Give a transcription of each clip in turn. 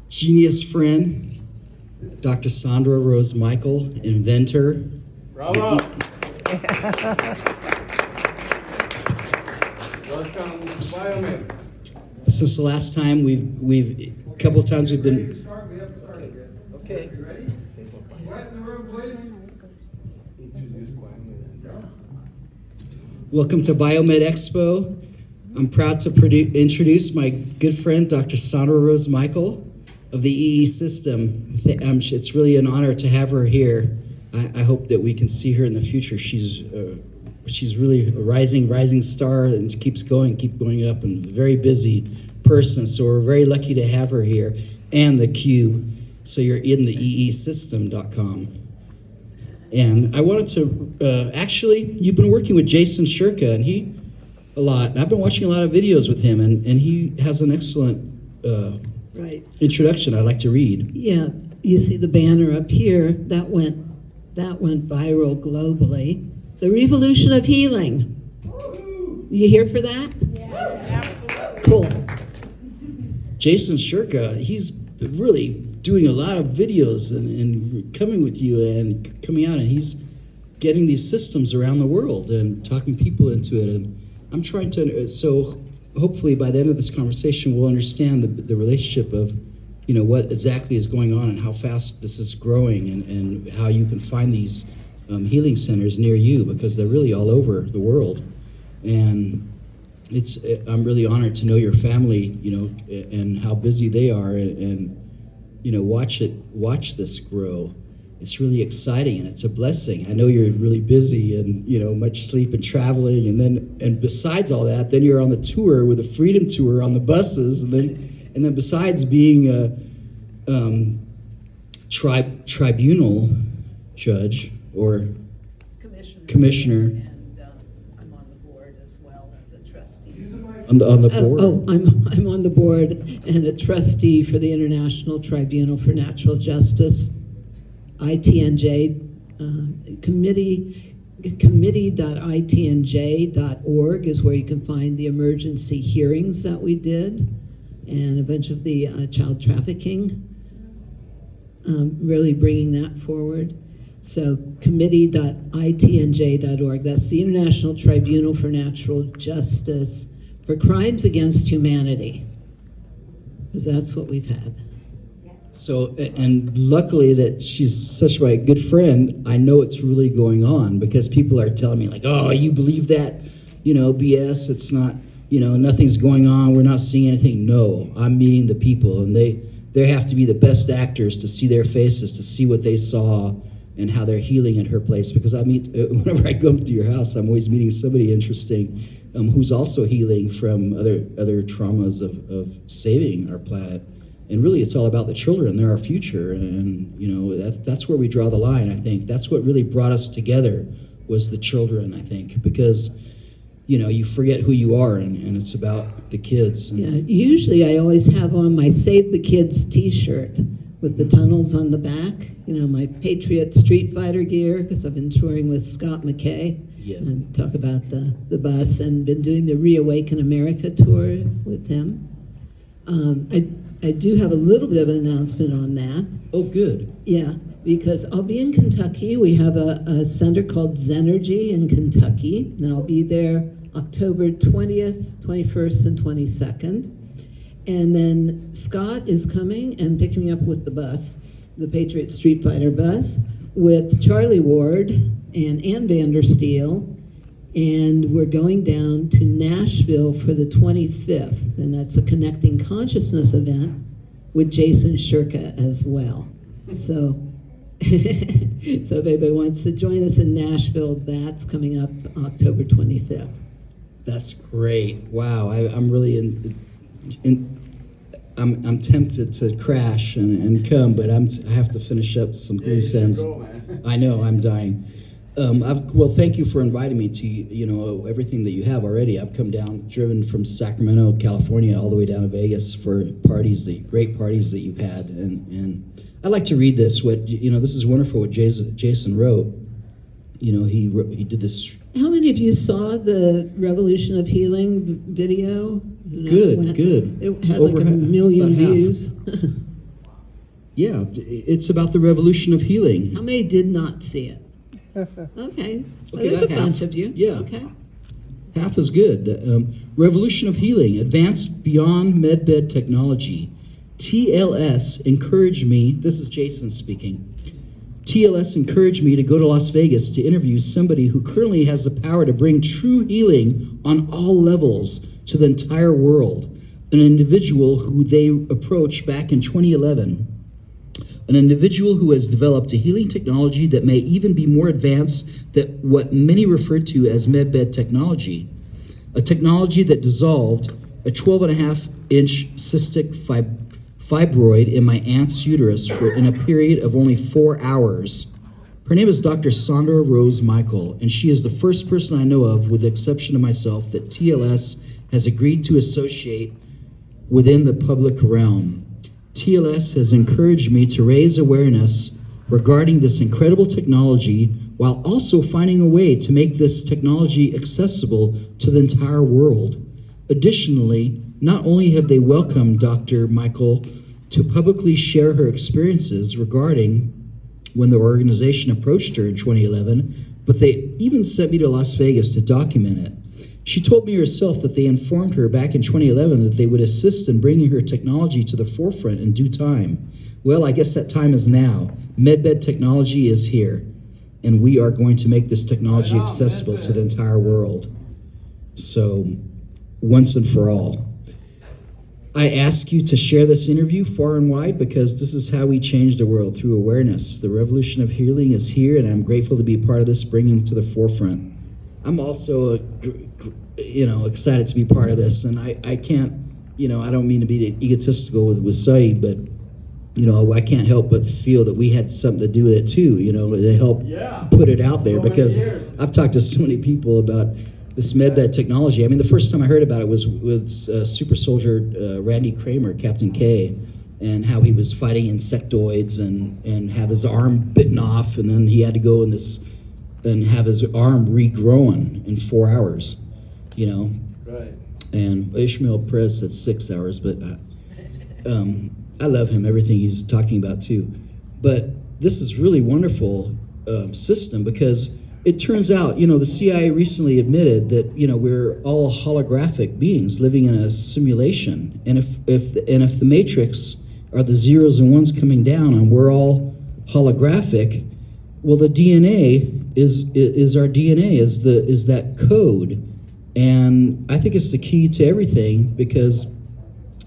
genius friend, Dr. Sandra Rose Michael, inventor. Bravo! Welcome to BioMed. Since the last time we've a couple of times we've been. We have to start again. Okay. You ready? Quiet in the room, please. Welcome to BioMed Expo. I'm proud to introduce my good friend, Dr. Sandra Rose Michael of the EE system. It's really an honor to have her here. I hope that we can see her in the future. She's really a rising star and keeps going up, and a very busy person. So we're very lucky to have her here, and the Cube. So you're in the eesystem.com. And I wanted to, actually, you've been working with Jason Shirka, and a lot. And I've been watching a lot of videos with him, and he has an excellent introduction I'd like to read. Yeah, you see the banner up here, that went viral globally. The Revolution of Healing. You here for that? Yes, absolutely. Cool. Jason Shirka, he's really doing a lot of videos and coming with you and coming out, and he's getting these systems around the world and talking people into it. And I'm trying to, so hopefully by the end of this conversation, we'll understand the relationship of, what exactly is going on and how fast this is growing, and how you can find these healing centers near you, because they're really all over the world. And I'm really honored to know your family, and how busy they are, and watch this grow. It's really exciting, and it's a blessing. I know you're really busy, and much sleep and traveling, and besides all that, then you're on the tour with the Freedom Tour on the buses, and then besides being a tribunal judge or commissioner. And I'm on the board as well as a trustee. On the board. I'm on the board and a trustee for the International Tribunal for Natural Justice, ITNJ, committee.itnj.org is where you can find the emergency hearings that we did, and a bunch of the child trafficking, really bringing that forward. So committee.itnj.org, that's the International Tribunal for Natural Justice for Crimes Against Humanity, because that's what we've had. So, and luckily that she's such my good friend, I know it's really going on, because people are telling me like, oh, you believe that, BS, it's not, nothing's going on, we're not seeing anything. No, I'm meeting the people, and they have to be the best actors to see their faces, to see what they saw and how they're healing at her place. Because whenever I go to your house, I'm always meeting somebody interesting who's also healing from other traumas of saving our planet. And really, it's all about the children. They're our future, and that's where we draw the line. I think that's what really brought us together, was the children. I think because you forget who you are, and it's about the kids. Yeah, usually I always have on my Save the Kids T-shirt with the tunnels on the back. My Patriot Street Fighter gear, because I've been touring with Scott McKay. Yeah. And talk about the bus, and been doing the Reawaken America tour with him. I do have a little bit of an announcement on that. Oh, good. Yeah, because I'll be in Kentucky. We have a center called Zenergy in Kentucky, and I'll be there October 20th, 21st, and 22nd. And then Scott is coming and picking me up with the bus, the Patriot Street Fighter bus, with Charlie Ward and Ann Vandersteel. And we're going down to Nashville for the 25th, and that's a Connecting Consciousness event with Jason Shirka as well. So, so if anybody wants to join us in Nashville, that's coming up October 25th. That's great. Wow, I'm really I'm tempted to crash and come, but I have to finish up some loose ends. I know, I'm dying. Well, thank you for inviting me to everything that you have already. I've come down, driven from Sacramento, California, all the way down to Vegas for great parties that you've had, and I'd like to read this. This is wonderful. What Jason wrote. He did this. How many of you saw the Revolution of Healing video? Good. It had over like 1 million views. Yeah, it's about the revolution of healing. How many did not see it? Okay. Well, Okay, there's a about half. bunch of you. Yeah. Okay. Half is good. Revolution of healing, advanced beyond medbed technology. TLS encouraged me, this is Jason speaking. TLS encouraged me to go to Las Vegas to interview somebody who currently has the power to bring true healing on all levels to the entire world. An individual who they approached back in 2011. An individual who has developed a healing technology that may even be more advanced than what many refer to as medbed technology. A technology that dissolved a 12.5-inch cystic fibroid in my aunt's uterus in a period of only 4 hours. Her name is Dr. Sandra Rose Michael, and she is the first person I know of, with the exception of myself, that TLS has agreed to associate within the public realm. TLS has encouraged me to raise awareness regarding this incredible technology while also finding a way to make this technology accessible to the entire world. Additionally, not only have they welcomed Dr. Michael to publicly share her experiences regarding when the organization approached her in 2011, but they even sent me to Las Vegas to document it. She told me herself that they informed her back in 2011 that they would assist in bringing her technology to the forefront in due time. Well, I guess that time is now. MedBed technology is here, and we are going to make this technology accessible to the entire world. So, once and for all. I ask you to share this interview far and wide because this is how we change the world, through awareness. The revolution of healing is here, and I'm grateful to be part of this, bringing to the forefront. I'm also, excited to be part of this, and I can't, I don't mean to be egotistical with Saeed, but, I can't help but feel that we had something to do with it too, to help put it out there, because I've talked to so many people about this medbed technology. I mean, the first time I heard about it was with super soldier Randy Kramer, Captain K, and how he was fighting insectoids and have his arm bitten off, and then he had to go and have his arm regrown in 4 hours, Right. And Ishmael Perez said 6 hours, but I love him, everything he's talking about too. But this is really wonderful system, because it turns out, the CIA recently admitted that, we're all holographic beings living in a simulation. And if the matrix are the zeros and ones coming down and we're all holographic, well, the DNA is our DNA, is that code. And I think it's the key to everything, because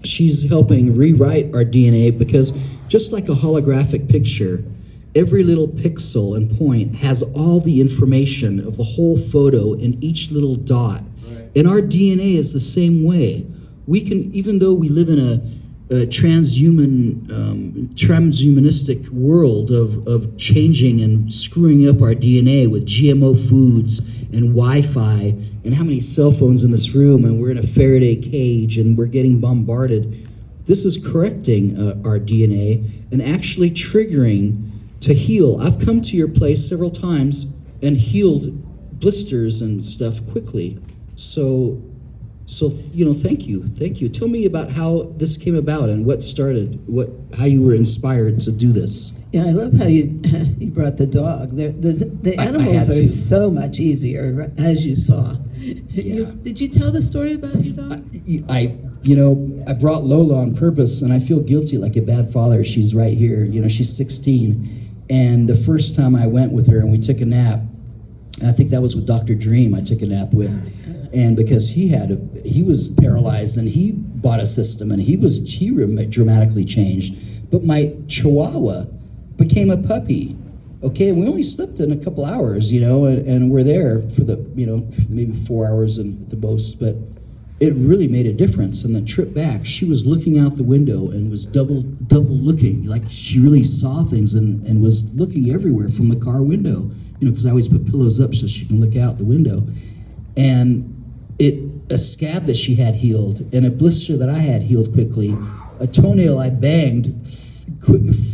she's helping rewrite our DNA, because just like a holographic picture, every little pixel and point has all the information of the whole photo in each little dot. Right. And our DNA is the same way. We can, even though we live in a transhumanistic world of changing and screwing up our DNA with GMO foods and Wi-Fi and how many cell phones in this room, and we're in a Faraday cage and we're getting bombarded. This is correcting our DNA and actually triggering to heal. I've come to your place several times and healed blisters and stuff quickly. So thank you. Tell me about how this came about and what started, how you were inspired to do this. Yeah, I love how you brought the dog. The animals are so much easier, as you saw. Yeah. Did you tell the story about your dog? I brought Lola on purpose, and I feel guilty like a bad father. She's right here. She's 16. And the first time I went with her and we took a nap, I think that was with Dr. Dream I took a nap with. And because he was paralyzed, and he bought a system, and he dramatically changed. But my Chihuahua became a puppy. Okay, and we only slept in a couple hours, and we're there for the, maybe 4 hours at the most, but it really made a difference. And the trip back, she was looking out the window and was double looking, like she really saw things and was looking everywhere from the car window, because I always put pillows up so she can look out the window. And a scab that she had healed, and a blister that I had healed quickly, a toenail I banged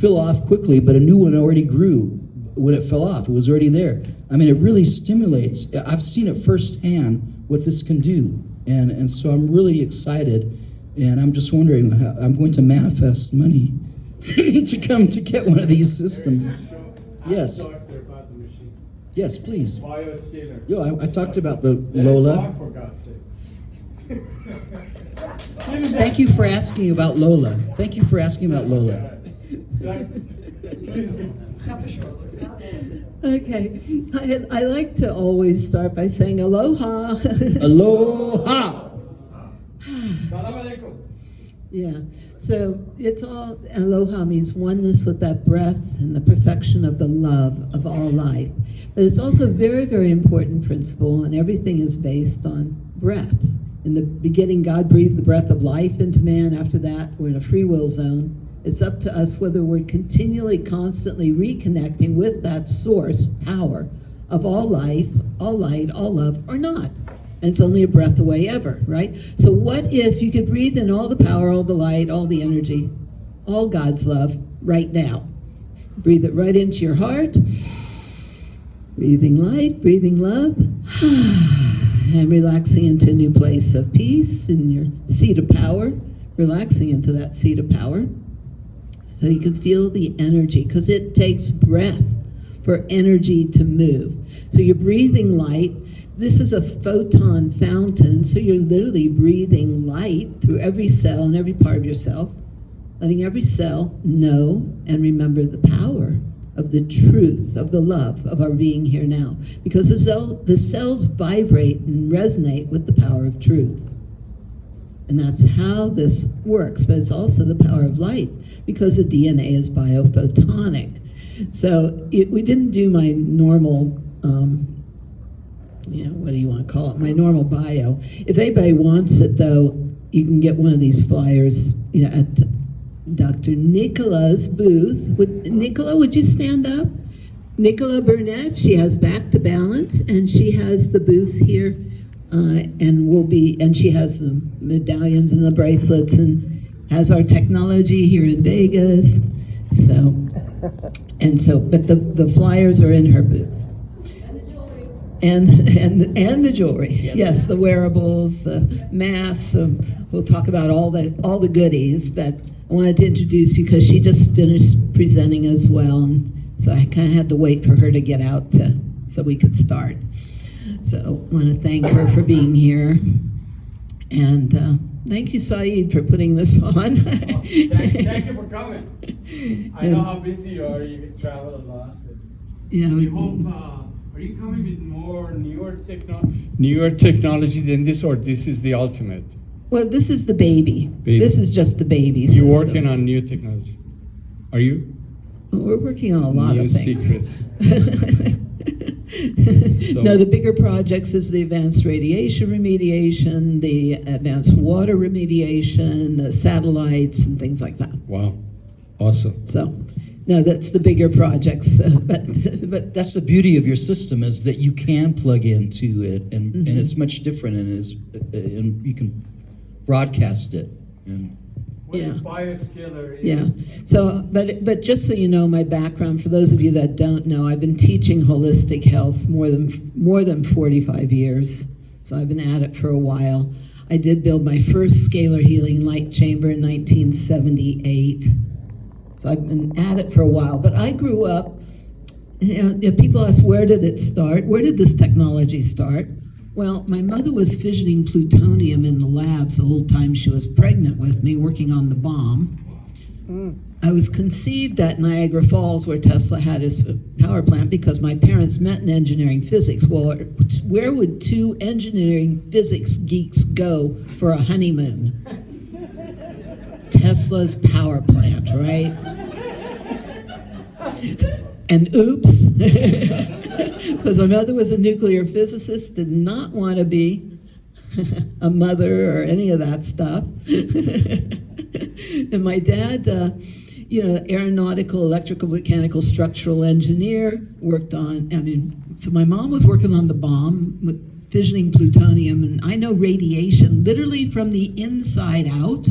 fell off quickly, but a new one already grew when it fell off. It was already there. I mean, it really stimulates. I've seen it firsthand what this can do, and so I'm really excited, and I'm just wondering how I'm going to manifest money to come to get one of these systems. Yes. Talk there about the machine. Yes, please. BioScaler. Yo, I talked about the Let it Lola. talk, for God's sake. Thank you for asking about Lola. Thank you for asking about Lola. Okay, I like to always start by saying aloha. Aloha. Salam alaikum. Yeah, so it's all, aloha means oneness with that breath and the perfection of the love of all life. But it's also a very, very important principle, and everything is based on breath. In the beginning, God breathed the breath of life into man. After that, we're in a free will zone. It's up to us whether we're continually, constantly reconnecting with that source power of all life, all light, all love, or not. And it's only a breath away ever, right? So what if you could breathe in all the power, all the light, all the energy, all God's love right now? Breathe it right into your heart. Breathing light, breathing love. And relaxing into a new place of peace in your seat of power. Relaxing into that seat of power. So you can feel the energy, because it takes breath for energy to move. So you're breathing light. This is a photon fountain, so you're literally breathing light through every cell and every part of yourself, letting every cell know and remember the power of the truth, of the love of our being here now. Because the cells vibrate and resonate with the power of truth. And that's how this works, but it's also the power of light, because the DNA is biophotonic. So we didn't do my normal, what do you want to call it? My normal bio. If anybody wants it, though, you can get one of these flyers, at Dr. Nicola's booth. Nicola, would you stand up? Nicola Burnett, she has Back to Balance, and she has the booth here. And she has the medallions and the bracelets and has our technology here in Vegas. But the flyers are in her booth. And the jewelry. Yep. Yes, the wearables, the masks. We'll talk about all the goodies, but I wanted to introduce you because she just finished presenting as well. And so I kind of had to wait for her to get out so we could start. So I want to thank her for being here. And thank you, Saeed, for putting this on. Thank you for coming. I know how busy you are. You travel a lot. Yeah, We hope, are you coming with more newer technology than this, or this is the ultimate? well, this is the baby. This is just the baby You're system. working on new technology. Are you? We're working on a lot New of things. secrets. No, the bigger projects is the advanced radiation remediation, the advanced water remediation, the satellites, and things like that. Wow. Awesome. So, no, that's the bigger projects. But That's the beauty of your system, is that you can plug into it, and it's much different, and you can broadcast it. And What Yeah. is BioScaler? yeah. So, but just so you know, my background, for those of you that don't know, I've been teaching holistic health more than 45 years. So I've been at it for a while. I did build my first scalar healing light chamber in 1978. So I've been at it for a while. But I grew up, if people ask, where did it start? Where did this technology start? Well, my mother was fissioning plutonium in the labs the whole time she was pregnant with me, working on the bomb. I was conceived at Niagara Falls, where Tesla had his power plant, because my parents met in engineering physics. Well, where would two engineering physics geeks go for a honeymoon? Tesla's power plant, right? And oops, because my mother was a nuclear physicist, did not want to be a mother or any of that stuff. And my dad, aeronautical, electrical, mechanical, structural engineer, worked on, so my mom was working on the bomb with fissioning plutonium, and I know radiation literally from the inside out.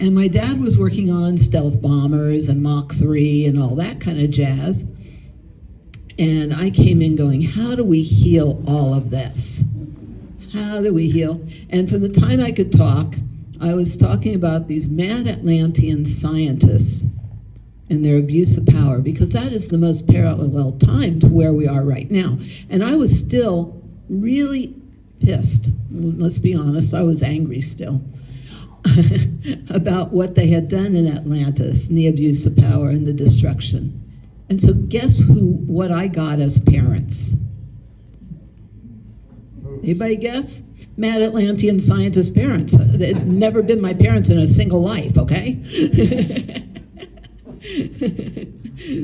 And my dad was working on stealth bombers and Mach 3 and all that kind of jazz. And I came in going, how do we heal all of this? How do we heal? And from the time I could talk, I was talking about these mad Atlantean scientists and their abuse of power, because that is the most parallel time to where we are right now. And I was still really pissed. Let's be honest, I was angry still about what they had done in Atlantis and the abuse of power and the destruction. And so guess what I got as parents? Anybody guess? Mad Atlantean scientist parents. They'd never been my parents in a single life, okay?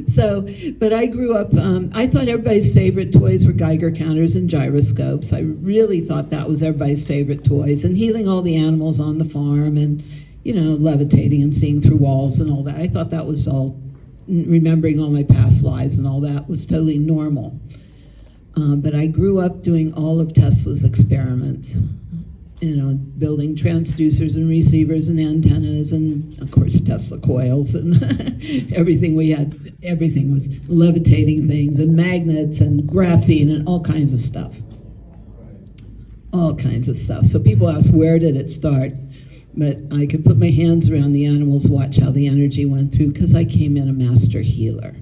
So, but I grew up, I thought everybody's favorite toys were Geiger counters and gyroscopes. I really thought that was everybody's favorite toys, and healing all the animals on the farm, and, you know, levitating and seeing through walls and all that. I thought that was all, remembering all my past lives and all that was totally normal. But I grew up doing all of Tesla's experiments, you know, building transducers and receivers and antennas and, of course, Tesla coils and everything we had. Everything was levitating things and magnets and graphene and all kinds of stuff. All kinds of stuff. So people ask, where did it start? But I could put my hands around the animals, watch how the energy went through, because I came in a master healer.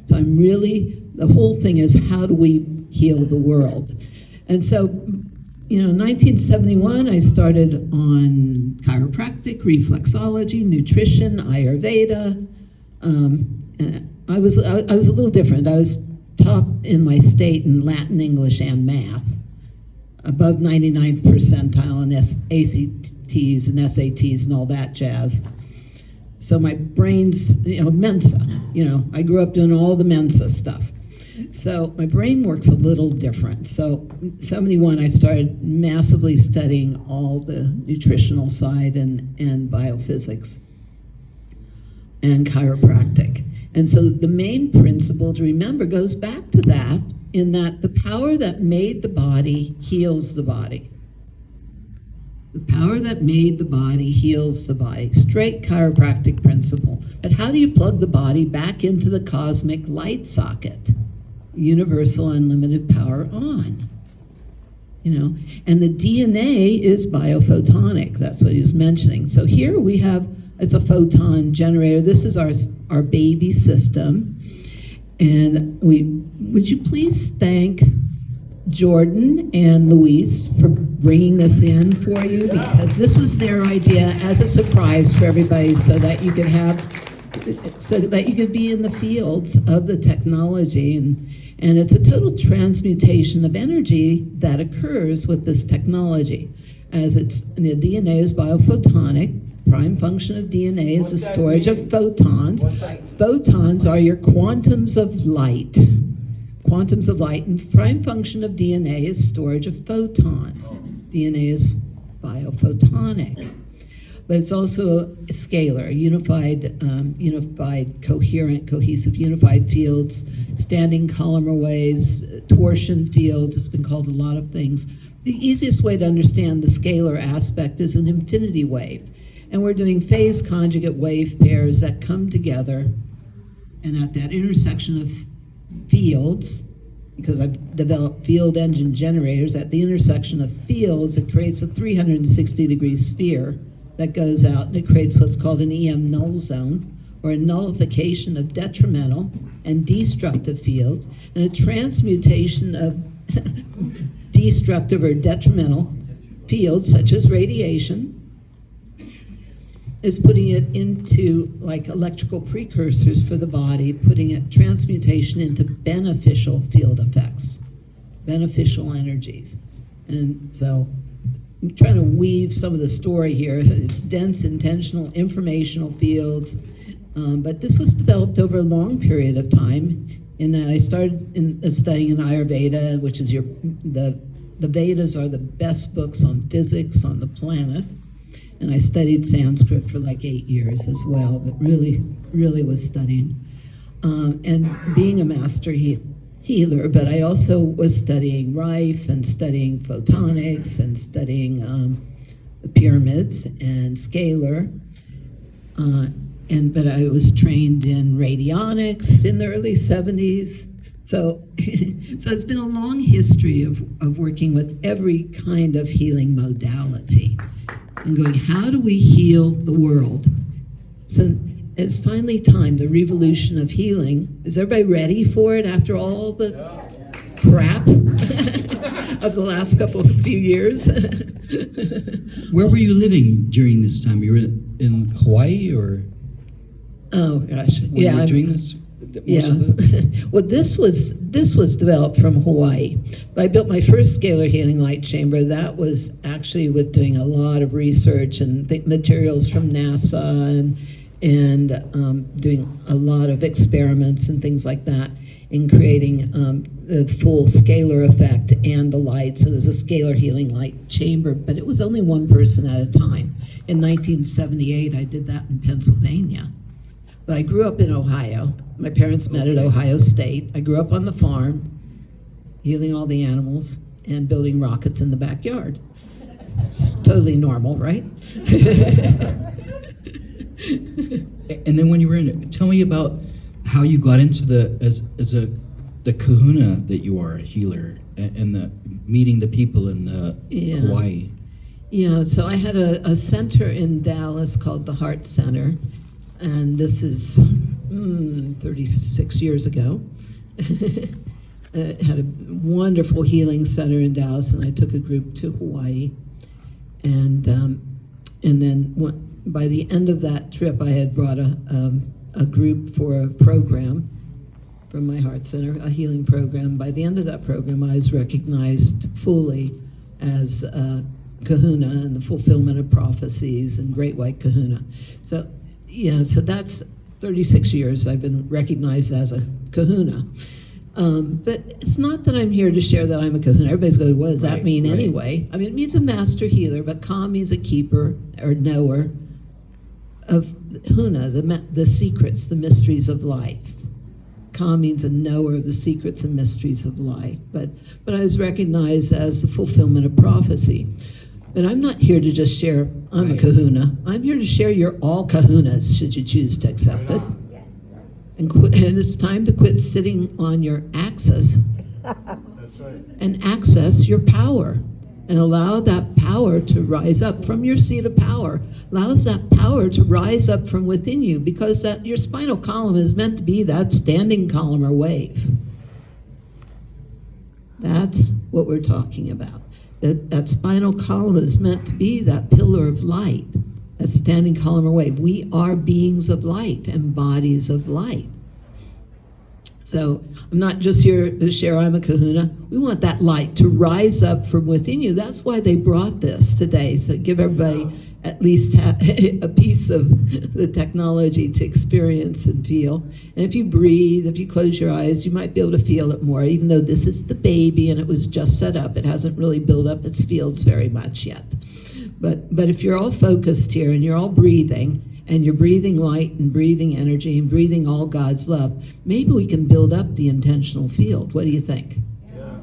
So I'm really, the whole thing is, how do we heal the world? And so, you know, in 1971, I started on chiropractic, reflexology, nutrition, Ayurveda. I was a little different. I was top in my state in Latin, English, and math, above 99th percentile in ACTs and SATs and all that jazz. So my brain's, you know, Mensa. You know, I grew up doing all the Mensa stuff. So my brain works a little different. So in 71, I started massively studying all the nutritional side and biophysics and chiropractic. And so the main principle to remember goes back to that, in that the power that made the body heals the body. The power that made the body heals the body. Straight chiropractic principle. But how do you plug the body back into the cosmic light socket? Universal unlimited power on. You know, and the DNA is biophotonic. That's what he was mentioning. So here we have, it's a photon generator. This is our baby system. And would you please thank Jordan and Luis for bringing this in for you, because this was their idea as a surprise for everybody, so that you could be in the fields of the technology. And it's a total transmutation of energy that occurs with this technology. As the DNA is biophotonic. Prime function of DNA is the storage of photons. Photons are your quantums of light. Quantums of light, and prime function of DNA is storage of photons. DNA is biophotonic. But it's also a scalar, unified, coherent, cohesive, unified fields, standing columnar waves, torsion fields. It's been called a lot of things. The easiest way to understand the scalar aspect is an infinity wave. And we're doing phase conjugate wave pairs that come together, and at that intersection of fields, because I've developed field engine generators, at the intersection of fields, it creates a 360-degree sphere that goes out, and it creates what's called an EM null zone, or a nullification of detrimental and destructive fields, and a transmutation of destructive or detrimental fields, such as radiation, is putting it into like electrical precursors for the body, putting it transmutation into beneficial field effects, beneficial energies. And so I'm trying to weave some of the story here. It's dense, intentional, informational fields, but this was developed over a long period of time, in that I started studying in Ayurveda, which is the Vedas are the best books on physics on the planet. And I studied Sanskrit for like 8 years as well, but really was studying. And being a master healer, but I also was studying Rife and studying photonics and studying the pyramids and scalar. But I was trained in radionics in the early 70s. So it's been a long history of working with every kind of healing modality, and going, how do we heal the world? So, it's finally time, the revolution of healing. Is everybody ready for it after all the crap of the last few years? Where were you living during this time? You were in Hawaii, or Oh gosh, when you were doing this? Yeah. Well, this was developed from Hawaii. I built my first scalar healing light chamber. That was actually with doing a lot of research and materials from NASA and doing a lot of experiments and things like that in creating the full scalar effect and the light. So there's a scalar healing light chamber, but it was only one person at a time. In 1978, I did that in Pennsylvania. But I grew up in Ohio. My parents met at Ohio State. I grew up on the farm, healing all the animals and building rockets in the backyard. It's totally normal, right? And then when you were in, tell me about how you got into the kahuna that you are, a healer, and the meeting the people in the Hawaii. Yeah, so I had a center in Dallas called the Heart Center. And this is 36 years ago. It had a wonderful healing center in Dallas, and I took a group to Hawaii. And then by the end of that trip, I had brought a group for a program from my Heart Center, a healing program. By the end of that program, I was recognized fully as kahuna and the fulfillment of prophecies and Great White Kahuna. So that's 36 years I've been recognized as a kahuna. But it's not that I'm here to share that I'm a kahuna. Everybody's going, what does that mean anyway? I mean, it means a master healer, but ka means a keeper or knower of huna, the secrets, the mysteries of life. Ka means a knower of the secrets and mysteries of life. But I was recognized as the fulfillment of prophecy. But I'm not here to just share, I'm a kahuna. I'm here to share you're all kahunas, should you choose to accept it. And it's time to quit sitting on your axis and access your power. And allow that power to rise up from your seat of power. Allows that power to rise up from within you, because your spinal column is meant to be that standing column or wave. That's what we're talking about. That spinal column is meant to be that pillar of light, that standing column or wave. We are beings of light and bodies of light. So I'm not just here to share I'm a kahuna. We want that light to rise up from within you. That's why they brought this today. So give everybody at least a piece of the technology to experience and feel. And if you breathe, if you close your eyes, you might be able to feel it more, even though this is the baby and it was just set up. It hasn't really built up its fields very much yet. But if you're all focused here and you're all breathing, and you're breathing light and breathing energy and breathing all God's love, maybe we can build up the intentional field. What do you think? Yeah.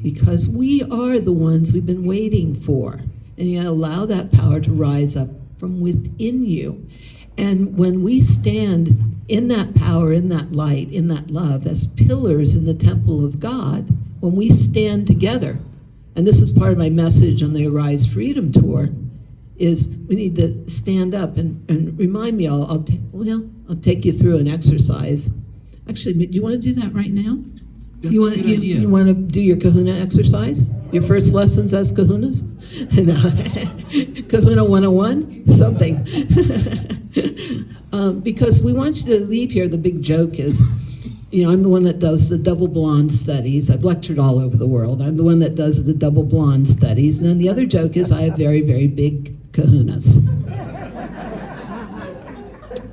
Because we are the ones we've been waiting for. And you allow that power to rise up from within you. And when we stand in that power, in that light, in that love, as pillars in the temple of God, when we stand together, and this is part of my message on the Arise Freedom Tour, is we need to stand up and remind me. I'll take you through an exercise. Actually, do you want to do that right now? That's a good idea. You want to do your kahuna exercise? Your first lessons as kahunas? Kahuna 101? Something. Because we want you to leave here. The big joke is, I'm the one that does the double blonde studies. I've lectured all over the world. I'm the one that does the double blonde studies. And then the other joke is I have very, very big kahunas.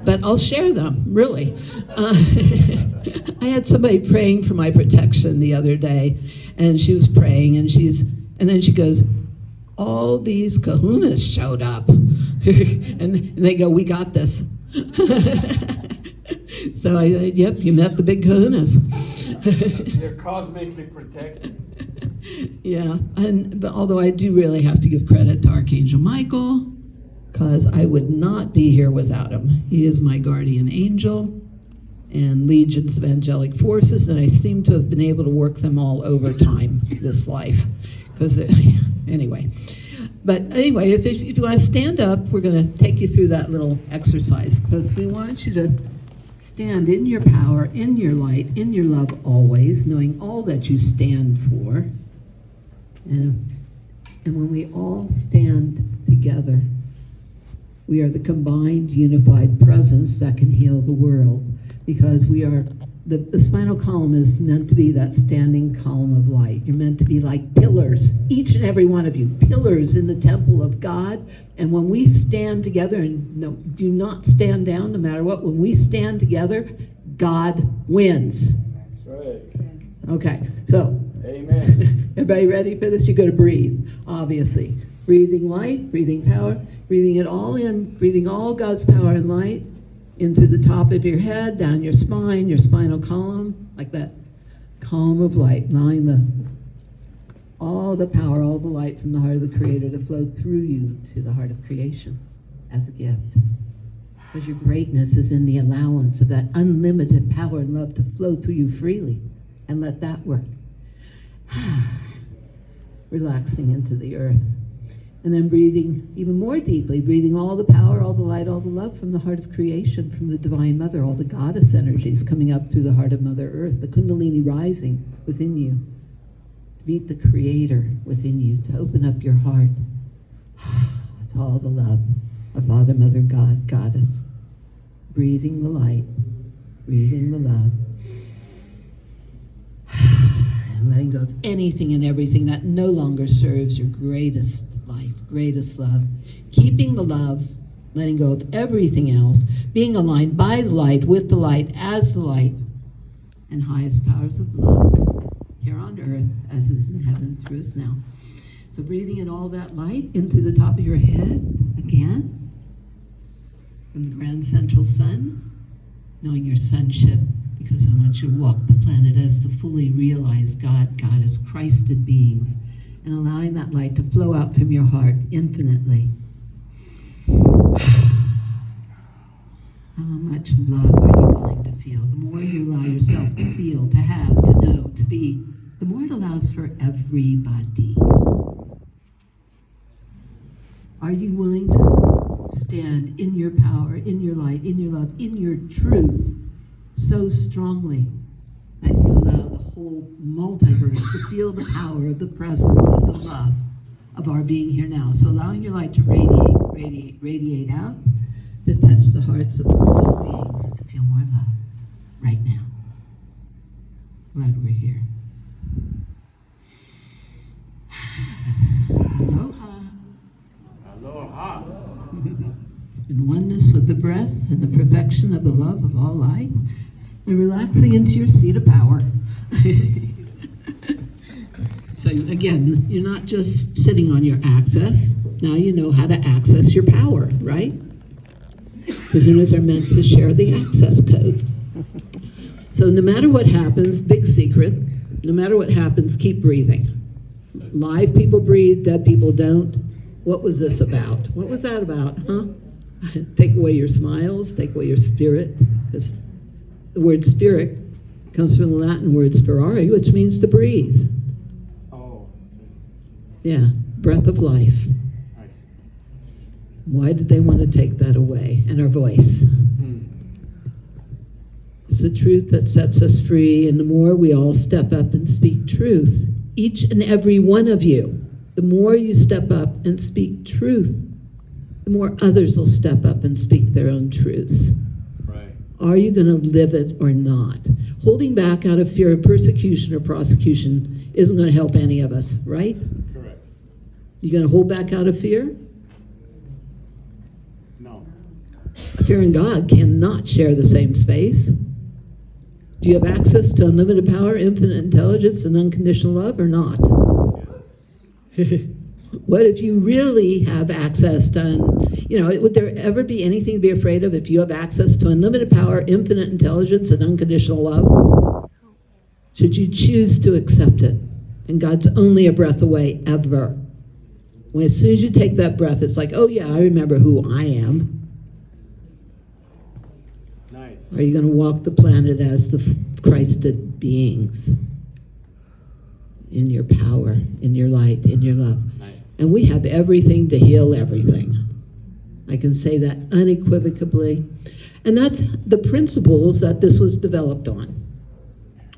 But I'll share them, really. I had somebody praying for my protection the other day, and she was praying, and then she goes, all these kahunas showed up. and they go, we got this. So I said, yep, you met the big kahunas. They're cosmically protected. Yeah, but although I do really have to give credit to Archangel Michael, because I would not be here without him. He is my guardian angel and legions of angelic forces, and I seem to have been able to work them all over time this life. Anyway, But anyway, if you want to stand up, we're going to take you through that little exercise because we want you to stand in your power, in your light, in your love always, knowing all that you stand for. And when we all stand together, we are the combined, unified presence that can heal the world because we are, the spinal column is meant to be that standing column of light. You're meant to be like pillars, each and every one of you, pillars in the temple of God. And when we stand together, and do not stand down no matter what, when we stand together, God wins. That's right. Okay, so Amen. everybody ready for this? You're going to breathe, obviously. Breathing light, breathing power, breathing it all in, breathing all God's power and light into the top of your head, down your spine, your spinal column, like that column of light, allowing all the power, all the light from the heart of the Creator to flow through you to the heart of creation as a gift. Because your greatness is in the allowance of that unlimited power and love to flow through you freely, and let that work. Relaxing into the earth. And then breathing even more deeply, breathing all the power, all the light, all the love from the heart of creation, from the Divine Mother, all the goddess energies coming up through the heart of Mother Earth, the Kundalini rising within you, to meet the Creator within you, to open up your heart to all the love of Father, Mother, God, Goddess. Breathing the light, breathing the love. And letting go of anything and everything that no longer serves your greatest life, greatest love. Keeping the love, letting go of everything else, being aligned by the light, with the light, as the light, and highest powers of love here on earth as is in heaven through us now. So breathing in all that light into the top of your head again, from the grand central sun, knowing your sonship, because I want you to walk the planet as the fully realized God, Goddess, Christed beings, and allowing that light to flow out from your heart infinitely. How much love are you willing to feel? The more you allow yourself to feel, to have, to know, to be, the more it allows for everybody. Are you willing to stand in your power, in your light, in your love, in your truth, so strongly that you allow the whole multiverse to feel the power of the presence of the love of our being here now? So allowing your light to radiate out, to touch the hearts of all beings, to feel more love right now. Glad we're here. Aloha. Aloha. In oneness with the breath and the perfection of the love of all life, and relaxing into your seat of power. So again, you're not just sitting on your access. Now you know how to access your power, right? Kahunas are meant to share the access codes. So no matter what happens, big secret, no matter what happens, keep breathing. Live people breathe, dead people don't. What was this about? What was that about, huh? Take away your smiles, take away your spirit, because the word spirit comes from the Latin word spirare, which means to breathe. Oh. Yeah, breath of life. I see. Why did they want to take that away? And our voice. It's the truth that sets us free, and the more we all step up and speak truth, each and every one of you, the more you step up and speak truth, the more others will step up and speak their own truths. Right. Are you going to live it or not? Holding back out of fear of persecution or prosecution isn't going to help any of us, right? Correct. You going to hold back out of fear? No. Fear and God cannot share the same space. Do you have access to unlimited power, infinite intelligence, and unconditional love or not? What if you really have access to, would there ever be anything to be afraid of if you have access to unlimited power, infinite intelligence, and unconditional love? Should you choose to accept it? And God's only a breath away, ever. When as soon as you take that breath, it's like, oh yeah, I remember who I am. Nice. Are you going to walk the planet as the Christed beings? In your power, in your light, in your love. Nice. And we have everything to heal everything. I can say that unequivocally. And that's the principles that this was developed on.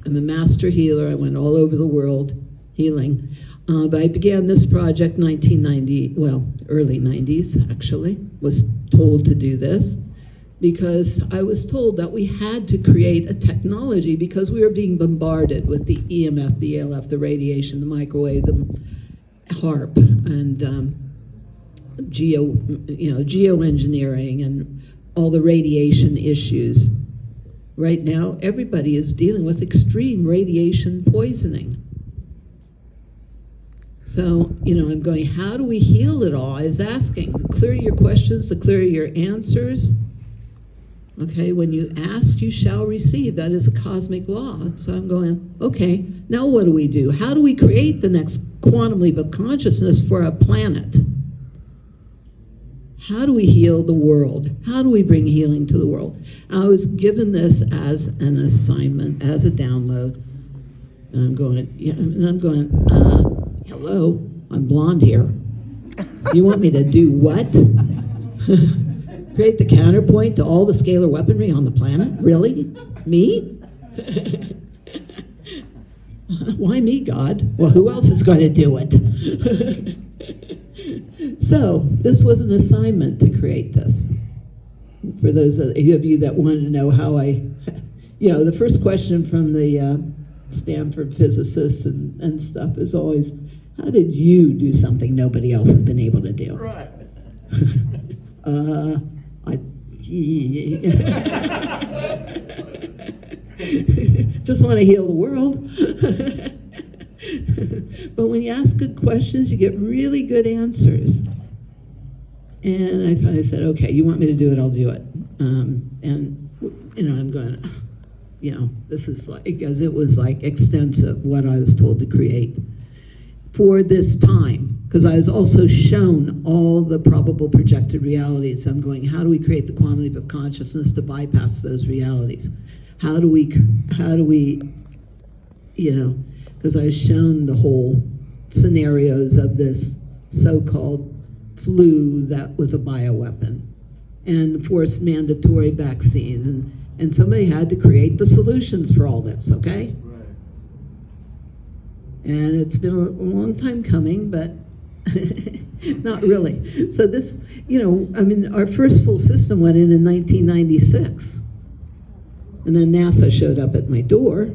I'm a master healer. I went all over the world healing. But I began this project 1990, well, early 90s actually, was told to do this because I was told that we had to create a technology because we were being bombarded with the EMF, the ALF, the radiation, the microwave, the HARP, and geoengineering and all the radiation issues. Right now, everybody is dealing with extreme radiation poisoning. So, I'm going, how do we heal it all? I was asking, the clearer your questions, the clearer your answers. Okay, when you ask, you shall receive. That is a cosmic law. So I'm going, okay, now what do we do? How do we create the next quantum leap of consciousness for a planet? How do we heal the world? How do we bring healing to the world? I was given this as an assignment, as a download. And I'm going, hello, I'm blonde here. You want me to do what? Create the counterpoint to all the scalar weaponry on the planet? Really? Me? Why me, God? Well, who else is going to do it? So, this was an assignment to create this. For those of you that wanted to know how the first question from the Stanford physicists and stuff is always, how did you do something nobody else has been able to do? Right. Just want to heal the world. But when you ask good questions, you get really good answers. And I finally said, okay, you want me to do it, I'll do it. And I'm going, this is like, because it was like extensive what I was told to create for this time. Because I was also shown all the probable projected realities. I'm going, how do we create the quantum leap of consciousness to bypass those realities? How do we, because I was shown the whole scenarios of this so-called flu that was a bioweapon and the forced mandatory vaccines. And somebody had to create the solutions for all this, okay? Right. And it's been a long time coming, but not really. So this, our first full system went in 1996. And then NASA showed up at my door.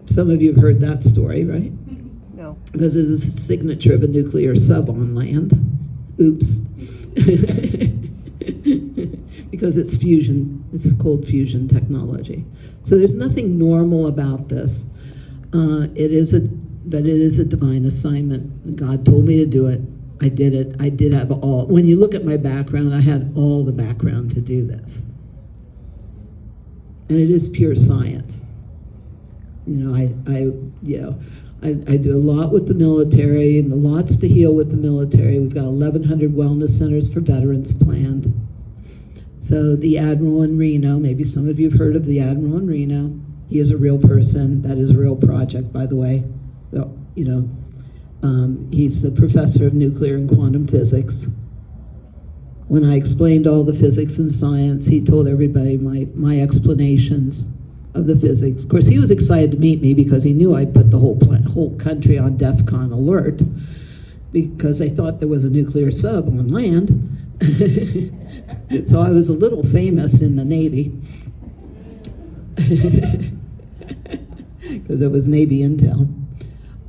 Some of you have heard that story, right? No. Because it is a signature of a nuclear sub on land. Oops. Because it's fusion. It's cold fusion technology. So there's nothing normal about this. It is a divine assignment. God told me to do it. I did it. I did have all. When you look at my background, I had all the background to do this. And it is pure science. I do a lot with the military and lots to heal with the military. We've got 1,100 wellness centers for veterans planned. So the Admiral in Reno, maybe some of you have heard of the Admiral in Reno. He is a real person. That is a real project, by the way. He's the professor of nuclear and quantum physics. When I explained all the physics and science, he told everybody my explanations of the physics. Of course, he was excited to meet me because he knew I'd put the whole country on DEFCON alert because they thought there was a nuclear sub on land. So I was a little famous in the Navy because it was Navy intel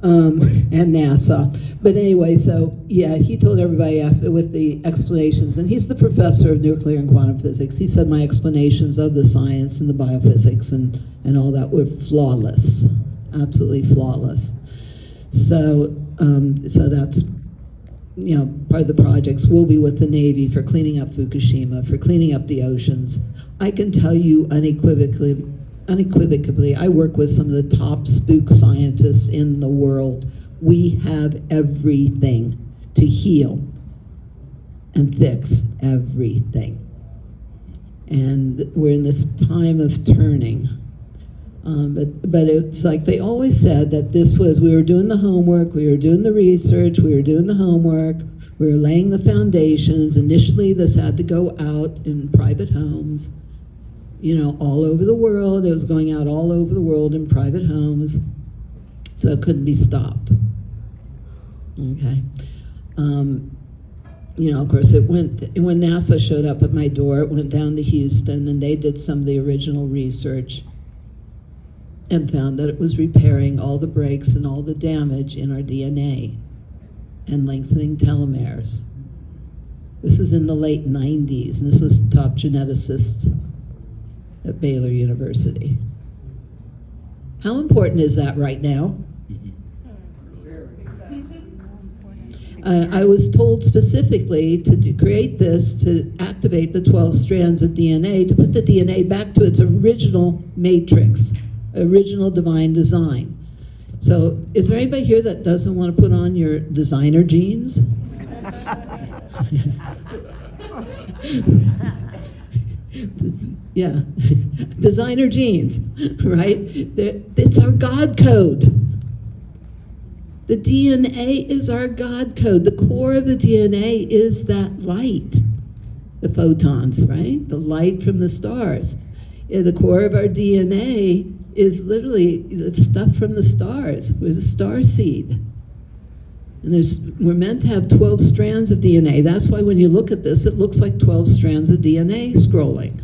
and NASA. But anyway, so yeah, he told everybody after with the explanations, and he's the professor of nuclear and quantum physics. He said my explanations of the science and the biophysics and all that were flawless, absolutely flawless. So that's part of the projects. We'll be with the Navy for cleaning up Fukushima, for cleaning up the oceans. I can tell you unequivocally, I work with some of the top spook scientists in the world. We have everything to heal and fix everything. And we're in this time of turning. But it's like they always said that this was, we were doing the homework, we were doing the research, we were doing the homework, we were laying the foundations. Initially, this had to go out in private homes, all over the world. It was going out all over the world in private homes, so it couldn't be stopped. Okay. Of course, when NASA showed up at my door, it went down to Houston, and they did some of the original research and found that it was repairing all the breaks and all the damage in our DNA and lengthening telomeres. This is in the late 90s, and this was top geneticist at Baylor University. How important is that right now? I was told specifically to create this, to activate the 12 strands of DNA, to put the DNA back to its original matrix, original divine design. So is there anybody here that doesn't want to put on your designer genes? Yeah, designer genes, right? It's our God code. The DNA is our God code. The core of the DNA is that light, the photons, right? The light from the stars. Yeah, the core of our DNA is literally the stuff from the stars. We're the star seed. And we're meant to have 12 strands of DNA. That's why when you look at this, it looks like 12 strands of DNA scrolling.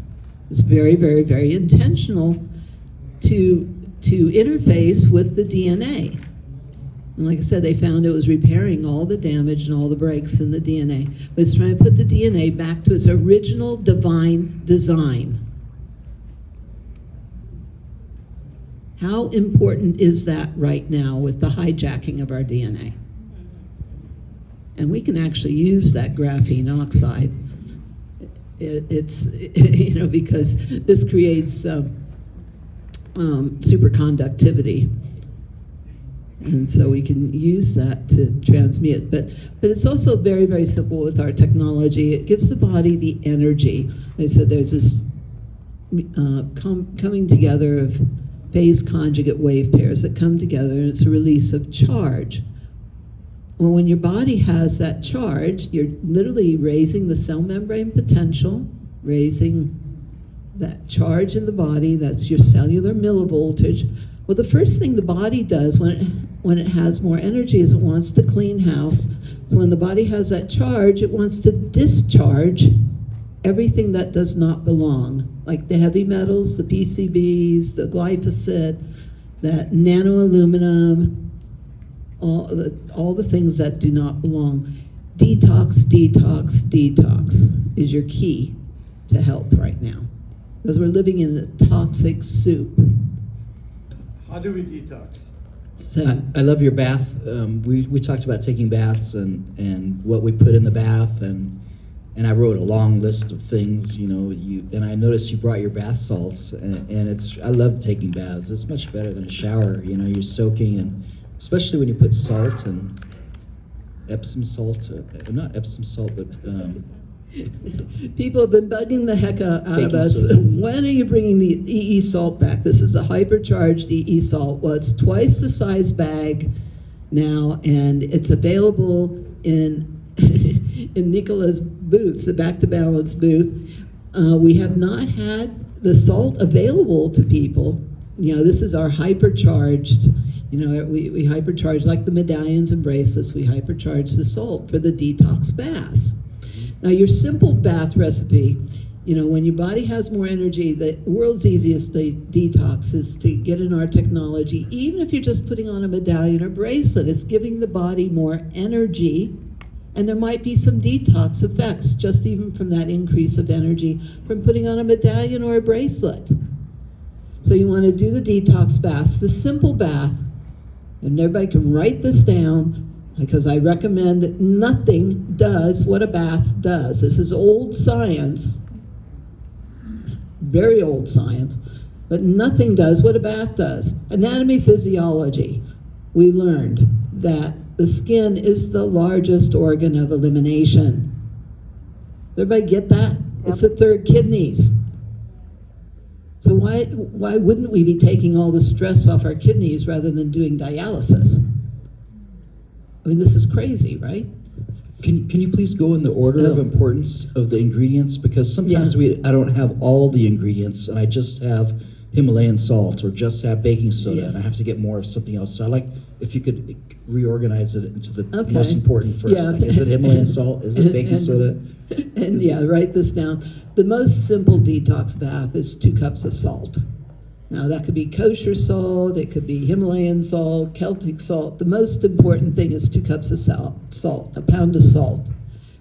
It's very, very, very intentional to interface with the DNA. And like I said, they found it was repairing all the damage and all the breaks in the DNA. But it's trying to put the DNA back to its original divine design. How important is that right now with the hijacking of our DNA? And we can actually use that graphene oxide. It's because this creates superconductivity. And so we can use that to transmute. But it's also very, very simple with our technology. It gives the body the energy. I said there's this coming together of phase conjugate wave pairs that come together, and it's a release of charge. Well, when your body has that charge, you're literally raising the cell membrane potential, raising that charge in the body. That's your cellular millivoltage. Well, the first thing the body does when it has more energy is it wants to clean house. So when the body has that charge, it wants to discharge everything that does not belong, like the heavy metals, the PCBs, the glyphosate, that nanoaluminum, all the things that do not belong. Detox, detox, detox is your key to health right now, because we're living in a toxic soup. How do we detox? So, I love your bath. We talked about taking baths and what we put in the bath, and I wrote a long list of things, and I noticed you brought your bath salts, and I love taking baths. It's much better than a shower. You're soaking, and especially when you put salt and Epsom salt, not Epsom salt, but people have been bugging the heck out of us. When are you bringing the EE salt back? This is a hypercharged EE salt. Well, it's twice the size bag now, and it's available in Nicola's booth, the Back to Balance booth. We have not had the salt available to people. This is our hypercharged. We hypercharge, like the medallions and bracelets, we hypercharge the salt for the detox baths. Now, your simple bath recipe, when your body has more energy, the world's easiest detox is to get in our technology. Even if you're just putting on a medallion or bracelet, it's giving the body more energy, and there might be some detox effects just even from that increase of energy from putting on a medallion or a bracelet. So you want to do the detox baths, the simple bath, and everybody can write this down, because I recommend that nothing does what a bath does. This is old science, very old science, but nothing does what a bath does. Anatomy, physiology. We learned that the skin is the largest organ of elimination. Does everybody get that? It's the third kidneys. So why wouldn't we be taking all the stress off our kidneys rather than doing dialysis? I mean, this is crazy, right? Can you please go in the order of importance of the ingredients? Because sometimes I don't have all the ingredients, and I just have Himalayan salt or just have baking soda, and I have to get more of something else. So I like if you could reorganize it into the most important first. Yeah. Like, is it Himalayan salt? Is it baking soda? And write this down. The most simple detox bath is 2 cups of salt. Now that could be kosher salt, it could be Himalayan salt, Celtic salt. The most important thing is 2 cups of salt, a pound of salt,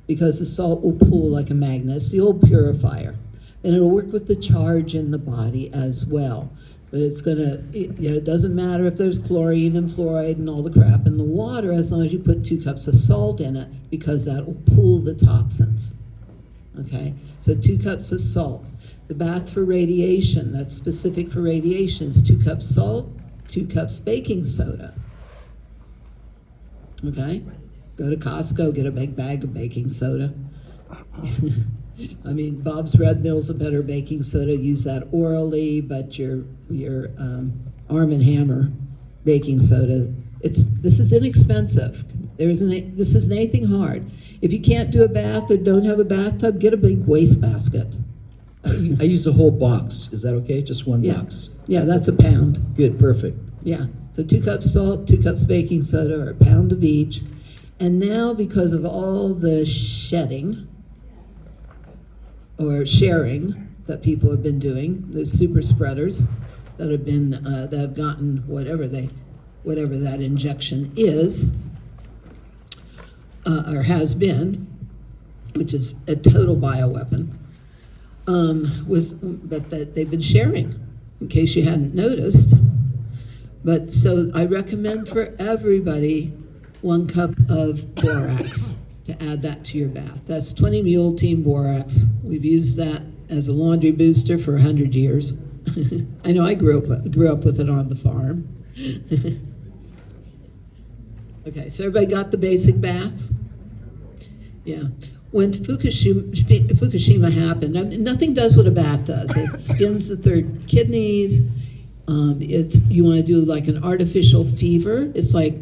because the salt will pool like a magnet. It's the old purifier, and it'll work with the charge in the body as well. But it's it doesn't matter if there's chlorine and fluoride and all the crap in the water, as long as you put 2 cups of salt in it, because that will pool the toxins. Okay, so 2 cups of salt. The bath for radiation, that's specific for radiation, is 2 cups salt, 2 cups baking soda. Okay, go to Costco, get a big bag of baking soda. I mean, Bob's Red Mill's a better baking soda. Use that orally, but your Arm & Hammer baking soda, this is inexpensive. This isn't anything hard. If you can't do a bath or don't have a bathtub, get a big wastebasket. I use a whole box. Is that okay? Just one box? Yeah, that's a pound. Good, perfect. Yeah, so 2 cups salt, 2 cups baking soda, or a pound of each. And now, because of all the shedding or sharing that people have been doing, the super spreaders that have gotten whatever that injection is, or has been, which is a total bioweapon. But that they've been sharing, in case you hadn't noticed. But so I recommend for everybody 1 cup of borax, to add that to your bath. That's 20 Mule Team Borax. We've used that as a laundry booster for 100 years. I know I grew up with it on the farm. Okay, so everybody got the basic bath? Yeah. When Fukushima happened, nothing does what a bath does. It skins the 3rd kidneys. You want to do like an artificial fever. It's like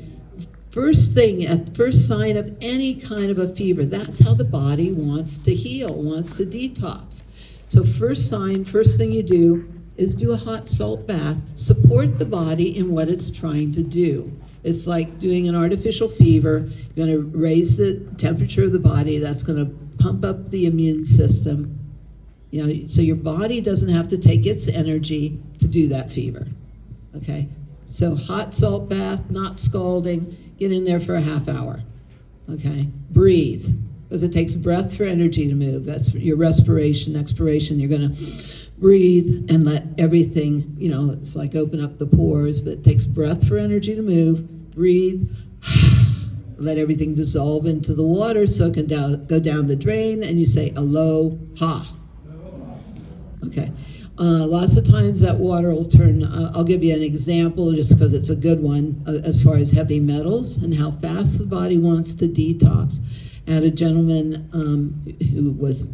first sign of any kind of a fever. That's how the body wants to heal, wants to detox. So first thing you do is do a hot salt bath. Support the body in what it's trying to do. It's like doing an artificial fever. You're going to raise the temperature of the body. That's going to pump up the immune system. So your body doesn't have to take its energy to do that fever. Okay? So hot salt bath, not scalding. Get in there for a half hour. Okay? Breathe, because it takes breath for energy to move. That's your respiration, expiration. You're going to breathe and let everything, it's like open up the pores, but it takes breath for energy to move. Breathe, let everything dissolve into the water so it can go down the drain, and you say aloha. Okay. Lots of times that water will turn, I'll give you an example just because it's a good one, as far as heavy metals and how fast the body wants to detox. I had a gentleman who was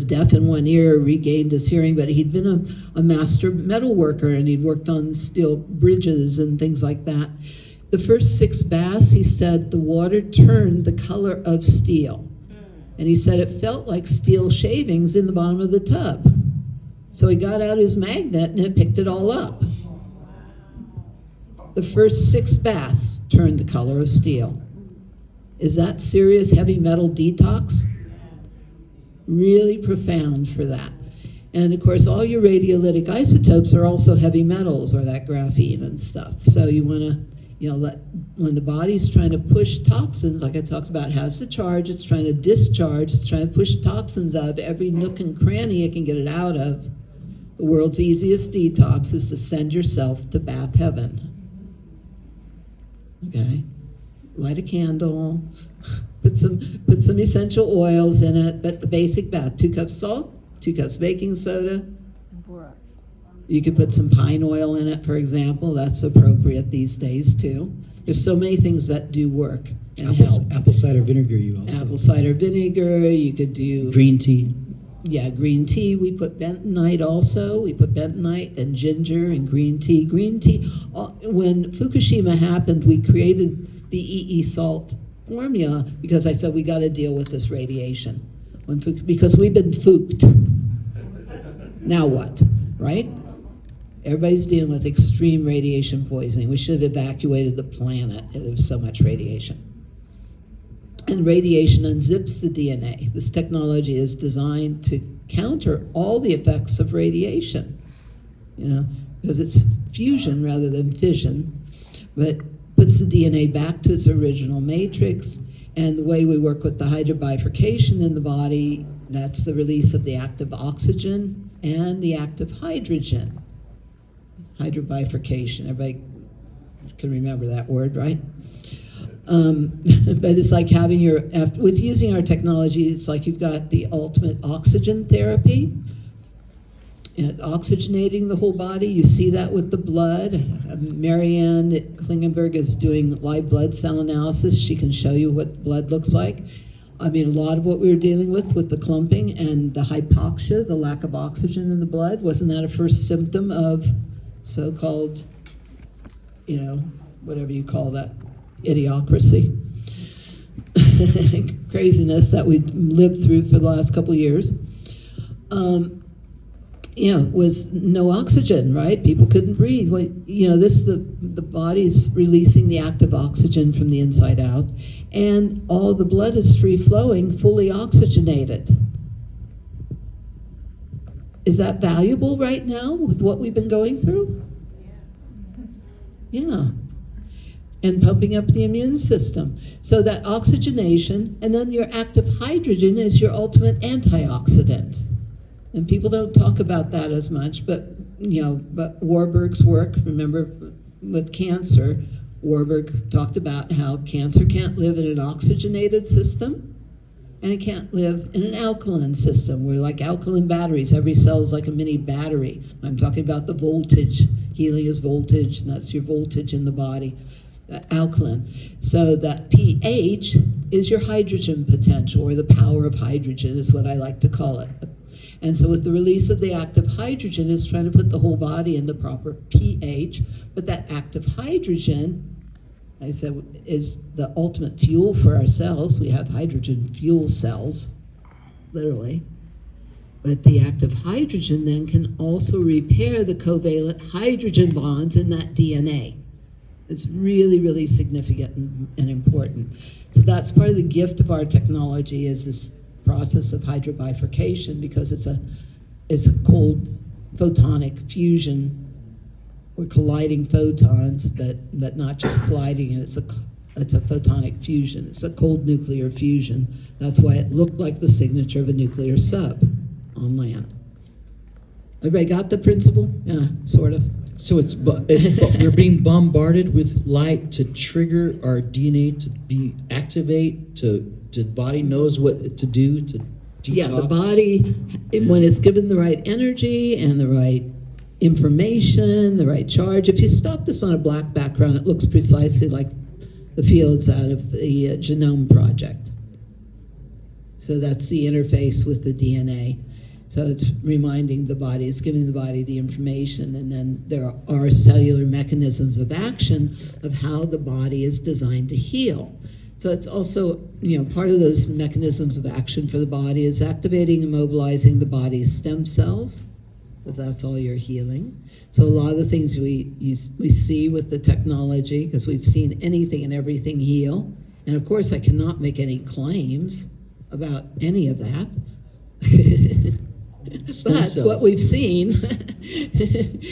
deaf in one ear, regained his hearing, but he'd been a master metal worker, and he'd worked on steel bridges and things like that. The first 6 baths, he said, the water turned the color of steel. And he said it felt like steel shavings in the bottom of the tub. So he got out his magnet and it picked it all up. The first 6 baths turned the color of steel. Is that serious heavy metal detox? Really profound for that. And of course, all your radiolytic isotopes are also heavy metals, or that graphene and stuff. So you want to, when the body's trying to push toxins, like I talked about, it has the charge, it's trying to discharge, it's trying to push toxins out of every nook and cranny it can get it out of. The world's easiest detox is to send yourself to bath heaven. Okay? Light a candle, put some essential oils in it, but the basic bath, 2 cups salt, 2 cups baking soda. And borax. You could put some pine oil in it, for example. That's appropriate these days too. There's so many things that do work and help. Apple cider vinegar, you also. Apple cider vinegar, you could do Green tea. Yeah, green tea. We put bentonite also. We put bentonite and ginger and green tea. Green tea, when Fukushima happened, we created the EE salt formula because I said we got to deal with this radiation. Because we've been fooked. Now what, right? Everybody's dealing with extreme radiation poisoning. We should have evacuated the planet. There was so much radiation. And radiation unzips the DNA. This technology is designed to counter all the effects of radiation, because it's fusion rather than fission, but puts the DNA back to its original matrix. And the way we work with the hydrobifurcation in the body, that's the release of the active oxygen and the active hydrogen. Hydrobifurcation, everybody can remember that word, right? But it's like having with using our technology, it's like you've got the ultimate oxygen therapy, and it's oxygenating the whole body. You see that with the blood. Marianne Klingenberg is doing live blood cell analysis. She can show you what blood looks like. I mean, a lot of what we were dealing with the clumping and the hypoxia, the lack of oxygen in the blood, wasn't that a first symptom of so-called, whatever you call that, idiocracy, craziness that we lived through for the last couple of years, was no oxygen, right? People couldn't breathe. Well, the body's releasing the active oxygen from the inside out, and all the blood is free flowing, fully oxygenated. Is that valuable right now with what we've been going through? Yeah. And pumping up the immune system. So that oxygenation, and then your active hydrogen is your ultimate antioxidant. And people don't talk about that as much, but Warburg's work, remember with cancer, Warburg talked about how cancer can't live in an oxygenated system, and it can't live in an alkaline system. We're like alkaline batteries. Every cell is like a mini battery. I'm talking about the voltage. Healing is voltage, and that's your voltage in the body. Alkaline. So that pH is your hydrogen potential, or the power of hydrogen is what I like to call it. And so with the release of the active hydrogen, it's trying to put the whole body in the proper pH, but that active hydrogen, I said, is the ultimate fuel for our cells. We have hydrogen fuel cells, literally. But the active hydrogen then can also repair the covalent hydrogen bonds in that DNA. It's really, really significant and important. So that's part of the gift of our technology, is this process of hydrobifurcation, because it's a cold photonic fusion. We're colliding photons, but not just colliding. It's a photonic fusion. It's a cold nuclear fusion. That's why it looked like the signature of a nuclear sub on land. Everybody got the principle? Yeah, sort of. So we're being bombarded with light to trigger our DNA to activate. The body knows what to do to detox. Yeah, the body, when it's given the right energy and the right information, the right charge. If you stop this on a black background, it looks precisely like the fields out of the Genome Project. So that's the interface with the DNA. So it's reminding the body, it's giving the body the information, and then there are cellular mechanisms of action of how the body is designed to heal. So it's also, part of those mechanisms of action for the body is activating and mobilizing the body's stem cells, because that's all your healing. So a lot of the things we see with the technology, because we've seen anything and everything heal, and of course I cannot make any claims about any of that. Stem but cells. What we've seen,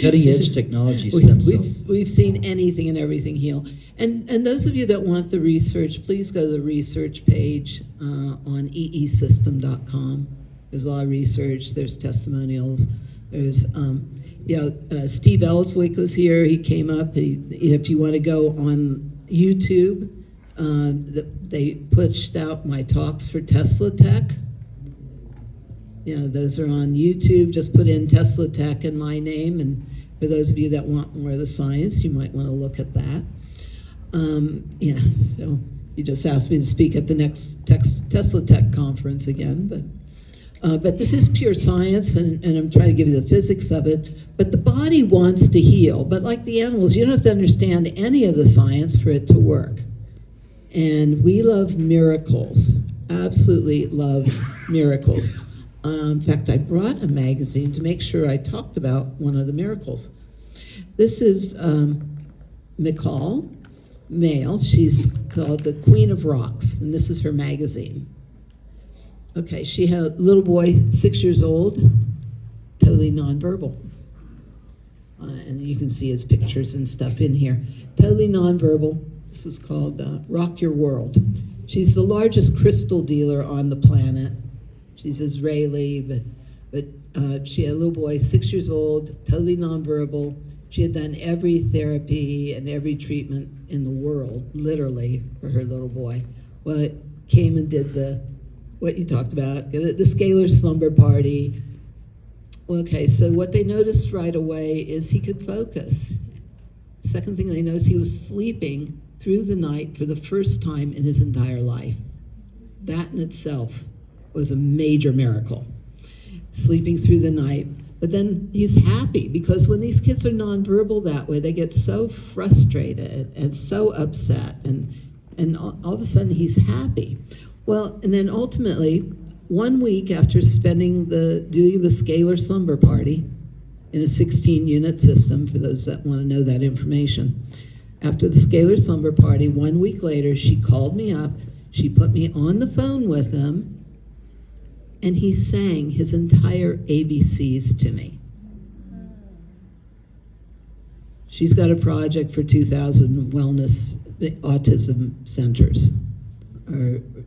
cutting edge technology, stem cells. We've seen anything and everything heal. And those of you that want the research, please go to the research page on eesystem.com. There's a lot of research. There's testimonials. There's Steve Ellswick was here. He came up. If you want to go on YouTube, they pushed out my talks for Tesla Tech. Those are on YouTube. Just put in Tesla Tech and my name, and for those of you that want more of the science, you might want to look at that. So you just asked me to speak at the next Tesla Tech conference again, but But this is pure science, and I'm trying to give you the physics of it. But the body wants to heal. But like the animals, you don't have to understand any of the science for it to work. And we love miracles, absolutely love miracles. In fact, I brought a magazine to make sure I talked about one of the miracles. This is McCall, male. She's called the Queen of Rocks, and this is her magazine. Okay, she had a little boy, 6 years old, totally nonverbal. And you can see his pictures and stuff in here. Totally nonverbal. This is called Rock Your World. She's the largest crystal dealer on the planet. She's Israeli, but she had a little boy, 6 years old, totally nonverbal. She had done every therapy and every treatment in the world, literally, for her little boy. Well, came and did what you talked about, the scalar slumber party. Okay, so what they noticed right away is he could focus. Second thing they noticed, he was sleeping through the night for the first time in his entire life. That in itself was a major miracle, sleeping through the night. But then he's happy, because when these kids are nonverbal that way, they get so frustrated and so upset, and all of a sudden he's happy. Well, and then ultimately, 1 week after doing the scalar slumber party in a 16-unit system, for those that want to know that information, after the scalar slumber party, 1 week later, she called me up, she put me on the phone with him, and he sang his entire ABCs to me. She's got a project for 2,000 wellness autism centers,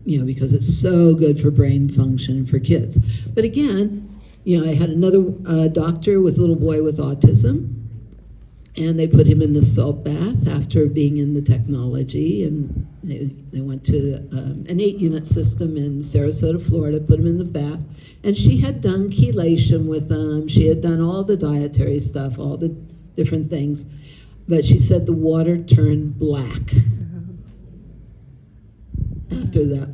because it's so good for brain function for kids. But again, I had another doctor with a little boy with autism, and they put him in the salt bath after being in the technology, and they went to an 8-unit system in Sarasota, Florida, put him in the bath, and she had done chelation with him. She had done all the dietary stuff, all the different things, but she said the water turned black after that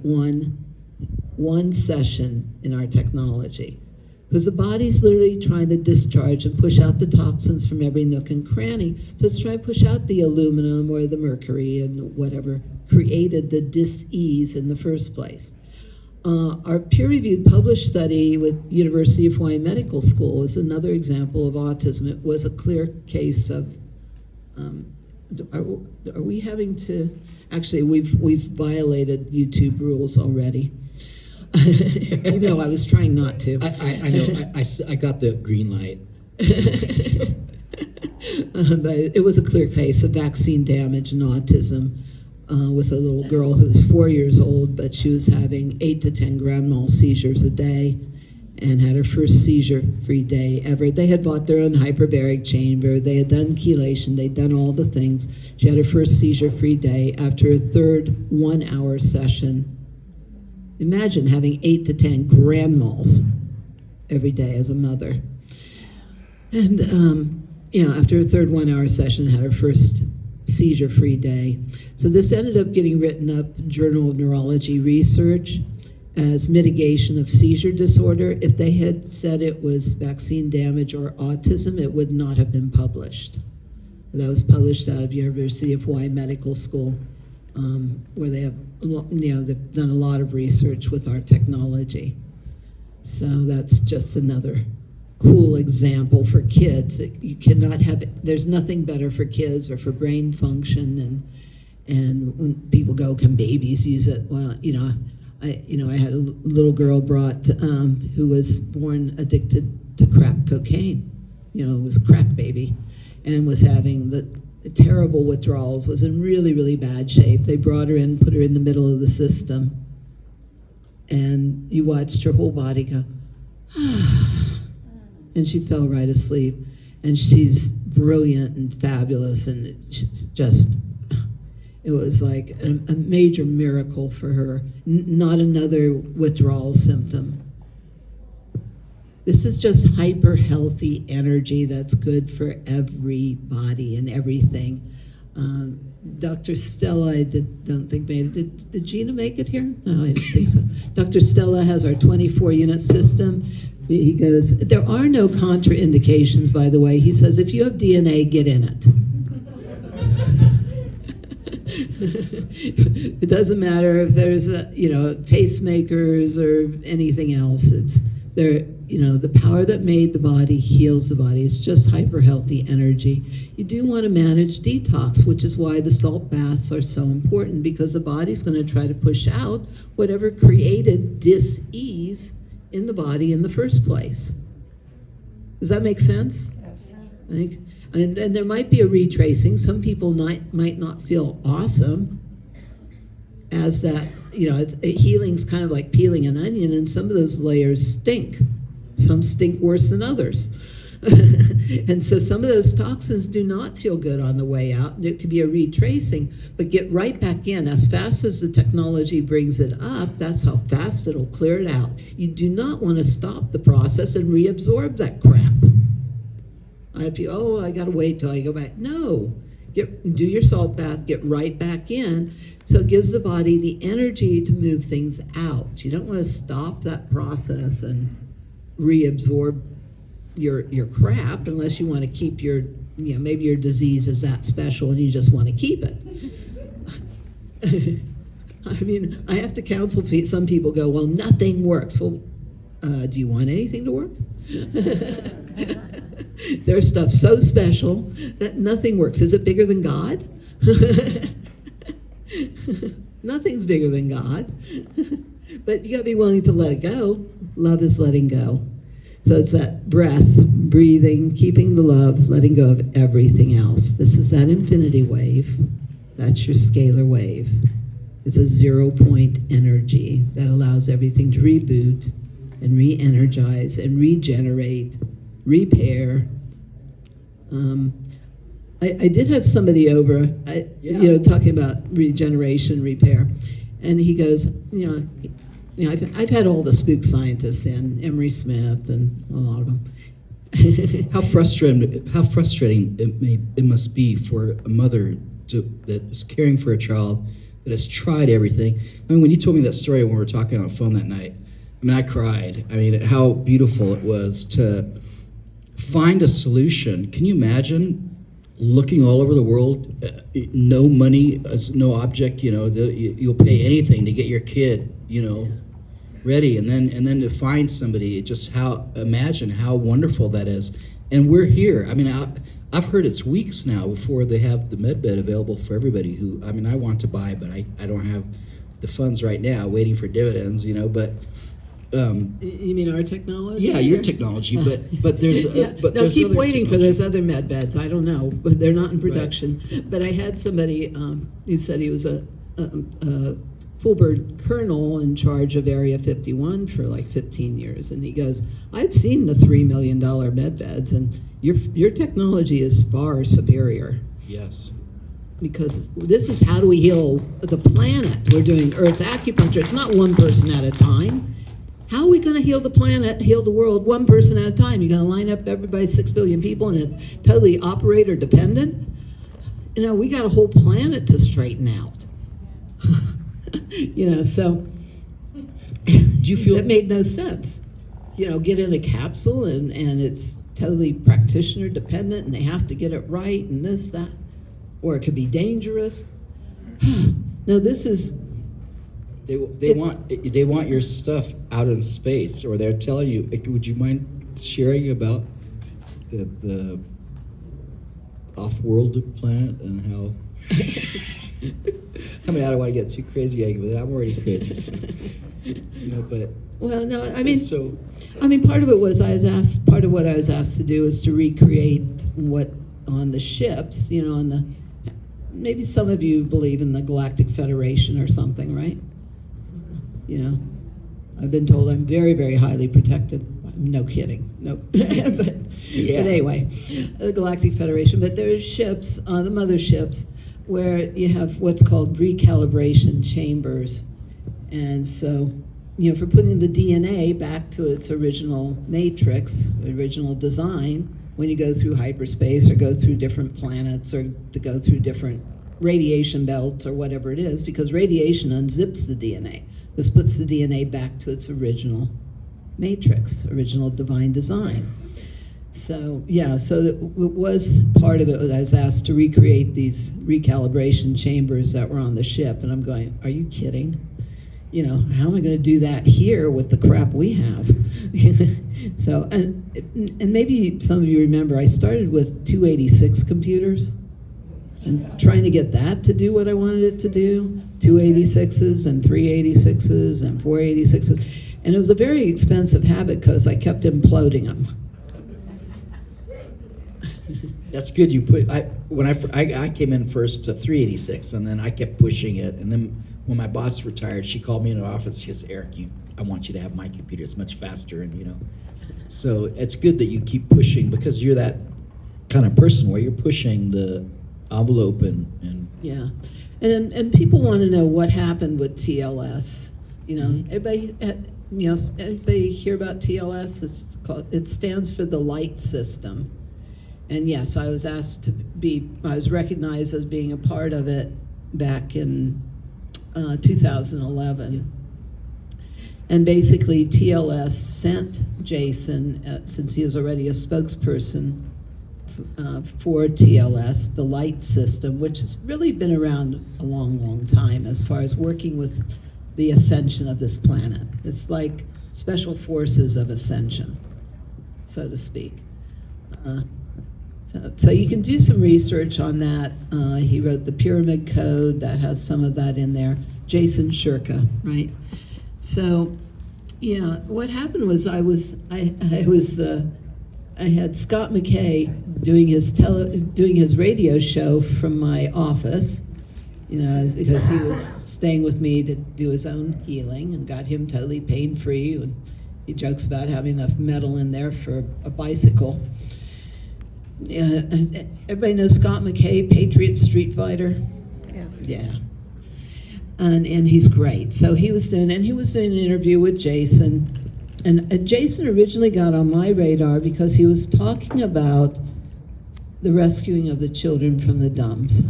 one session in our technology. Because the body's literally trying to discharge and push out the toxins from every nook and cranny. So it's trying to push out the aluminum or the mercury and whatever created the dis-ease in the first place. Our peer-reviewed published study with University of Hawaii Medical School is another example of autism. It was a clear case of, are we having to, actually we've violated YouTube rules already. I was trying not to. I know. I got the green light. But it was a clear case of vaccine damage and autism with a little girl who was 4 years old, but she was having 8 to 10 grand mal seizures a day and had her first seizure-free day ever. They had bought their own hyperbaric chamber. They had done chelation. They'd done all the things. She had her first seizure-free day after a third 1-hour session. Imagine having 8 to 10 grand mals every day as a mother. And, after a third 1-hour session, had her first seizure-free day. So this ended up getting written up in Journal of Neurology Research as mitigation of seizure disorder. If they had said it was vaccine damage or autism, it would not have been published. That was published out of University of Hawaii Medical School, where they have, they've done a lot of research with our technology. So that's just another cool example for kids. You cannot have, there's nothing better for kids or for brain function. And when people go, can babies use it? Well, I had a little girl brought who was born addicted to crack cocaine. Was a crack baby, and was having the terrible withdrawals, was in really, really bad shape. They brought her in, put her in the middle of the system, and you watched her whole body go, and she fell right asleep. And she's brilliant and fabulous, and she's just, it was like a major miracle for her. Not another withdrawal symptom. This is just hyper healthy energy that's good for everybody and everything. Dr. Stella, don't think made it. Did Gina make it here? No, I don't think so. Dr. Stella has our 24-unit system. He goes, there are no contraindications, by the way. He says, if you have DNA, get in it. It doesn't matter if there's pacemakers or anything else. It's there. The power that made the body heals the body. It's just hyper healthy energy. You do want to manage detox, which is why the salt baths are so important, because the body's going to try to push out whatever created dis-ease in the body in the first place. Does that make sense? Yes. I think, and there might be a retracing. Some people might not feel awesome as that. Healing's kind of like peeling an onion, and some of those layers stink. Some stink worse than others. And so some of those toxins do not feel good on the way out. It could be a retracing, but get right back in. As fast as the technology brings it up, that's how fast it'll clear it out. You do not want to stop the process and reabsorb that crap. I got to wait till I go back. No. Do your salt bath, get right back in. So it gives the body the energy to move things out. You don't want to stop that process and reabsorb your crap unless you want to keep maybe your disease is that special and you just want to keep it. I mean, I have to counsel some people go, well, nothing works. Well, do you want anything to work? There's stuff so special that nothing works. Is it bigger than God? Nothing's bigger than God. But you got to be willing to let it go. Love is letting go. So it's that breath, breathing, keeping the love, letting go of everything else. This is that infinity wave. That's your scalar wave. It's a 0-point energy that allows everything to reboot and re-energize and regenerate, repair. I did have somebody over, talking about regeneration, repair, and he goes, I've had all the spook scientists in, Emery Smith and a lot of them. How frustrating it must be for a mother that is caring for a child that has tried everything. I mean, when you told me that story when we were talking on the phone that night, I cried. I mean, how beautiful it was to find a solution. Can you imagine looking all over the world, no money, no object, you'll pay anything to get your kid, ready, and then to find somebody, imagine how wonderful that is. And we're here. I mean, I've heard it's weeks now before they have the med bed available for everybody who, I want to buy, but I don't have the funds right now, waiting for dividends, but you mean our technology? yeah, your technology, but there's keep other waiting for technology. those other med beds. I don't know, but they're not in production. Right. But I had somebody who said he was a Fulbird colonel in charge of Area 51 for like 15 years, and he goes, "I've seen the $3 million med beds, and your technology is far superior." Yes. Because this is how do we heal the planet? We're doing earth acupuncture. It's not one person at a time. How are we going to heal the planet, heal the world, one person at a time? You're going to line up everybody, 6 billion people, and it's totally operator dependent? We got a whole planet to straighten out. So Do you feel that made no sense. Get in a capsule and it's totally practitioner dependent and they have to get it right and this, that, or it could be dangerous. No, this is... They want your stuff out in space, or they're telling you. Would you mind sharing about the off-world planet and how? I don't want to get too crazy, but I'm already crazy. So, but well, no, so. Part of it was part of what I was asked to do is to recreate what on the ships. Maybe some of you believe in the Galactic Federation or something, right? I've been told I'm very, very highly protected. No kidding. No. but anyway, the Galactic Federation. But there's ships, the motherships, where you have what's called recalibration chambers. And so, for putting the DNA back to its original matrix, original design, when you go through hyperspace or go through different planets or to go through different radiation belts or whatever it is, because radiation unzips the DNA. This puts the DNA back to its original matrix, original divine design. So yeah, so it was part of it. I was asked to recreate these recalibration chambers that were on the ship, and I'm going, are you kidding? You know, how am I going to do that here with the crap we have? So, and maybe some of you remember, I started with 286 computers and trying to get that to do what I wanted it to do, 286s and 386s and 486s. And it was a very expensive habit because I kept imploding them. That's good. You put I came in first to 386, and then I kept pushing it. And then when my boss retired, she called me in the office. She says, "Eric, I want you to have my computer. It's much faster." And so it's good that you keep pushing, because you're that kind of person where you're pushing the envelope and yeah, and people want to know what happened with TLS. Everybody. Anybody hear about TLS? It stands for the light system. And yes, I was asked I was recognized as being a part of it back in 2011. And basically TLS sent Jason, since he was already a spokesperson for TLS, the light system, which has really been around a long, long time as far as working with the ascension of this planet. It's like special forces of ascension, so to speak. So you can do some research on that. He wrote the Pyramid Code that has some of that in there. Jason Shurka, right? So, yeah, what happened was I had Scott McKay doing his radio show from my office. Because he was staying with me to do his own healing and got him totally pain-free. And he jokes about having enough metal in there for a bicycle. Everybody knows Scott McKay, Patriot Street Fighter? Yes. Yeah. And he's great. So he was doing an interview with Jason. And Jason originally got on my radar because he was talking about the rescuing of the children from the dumps.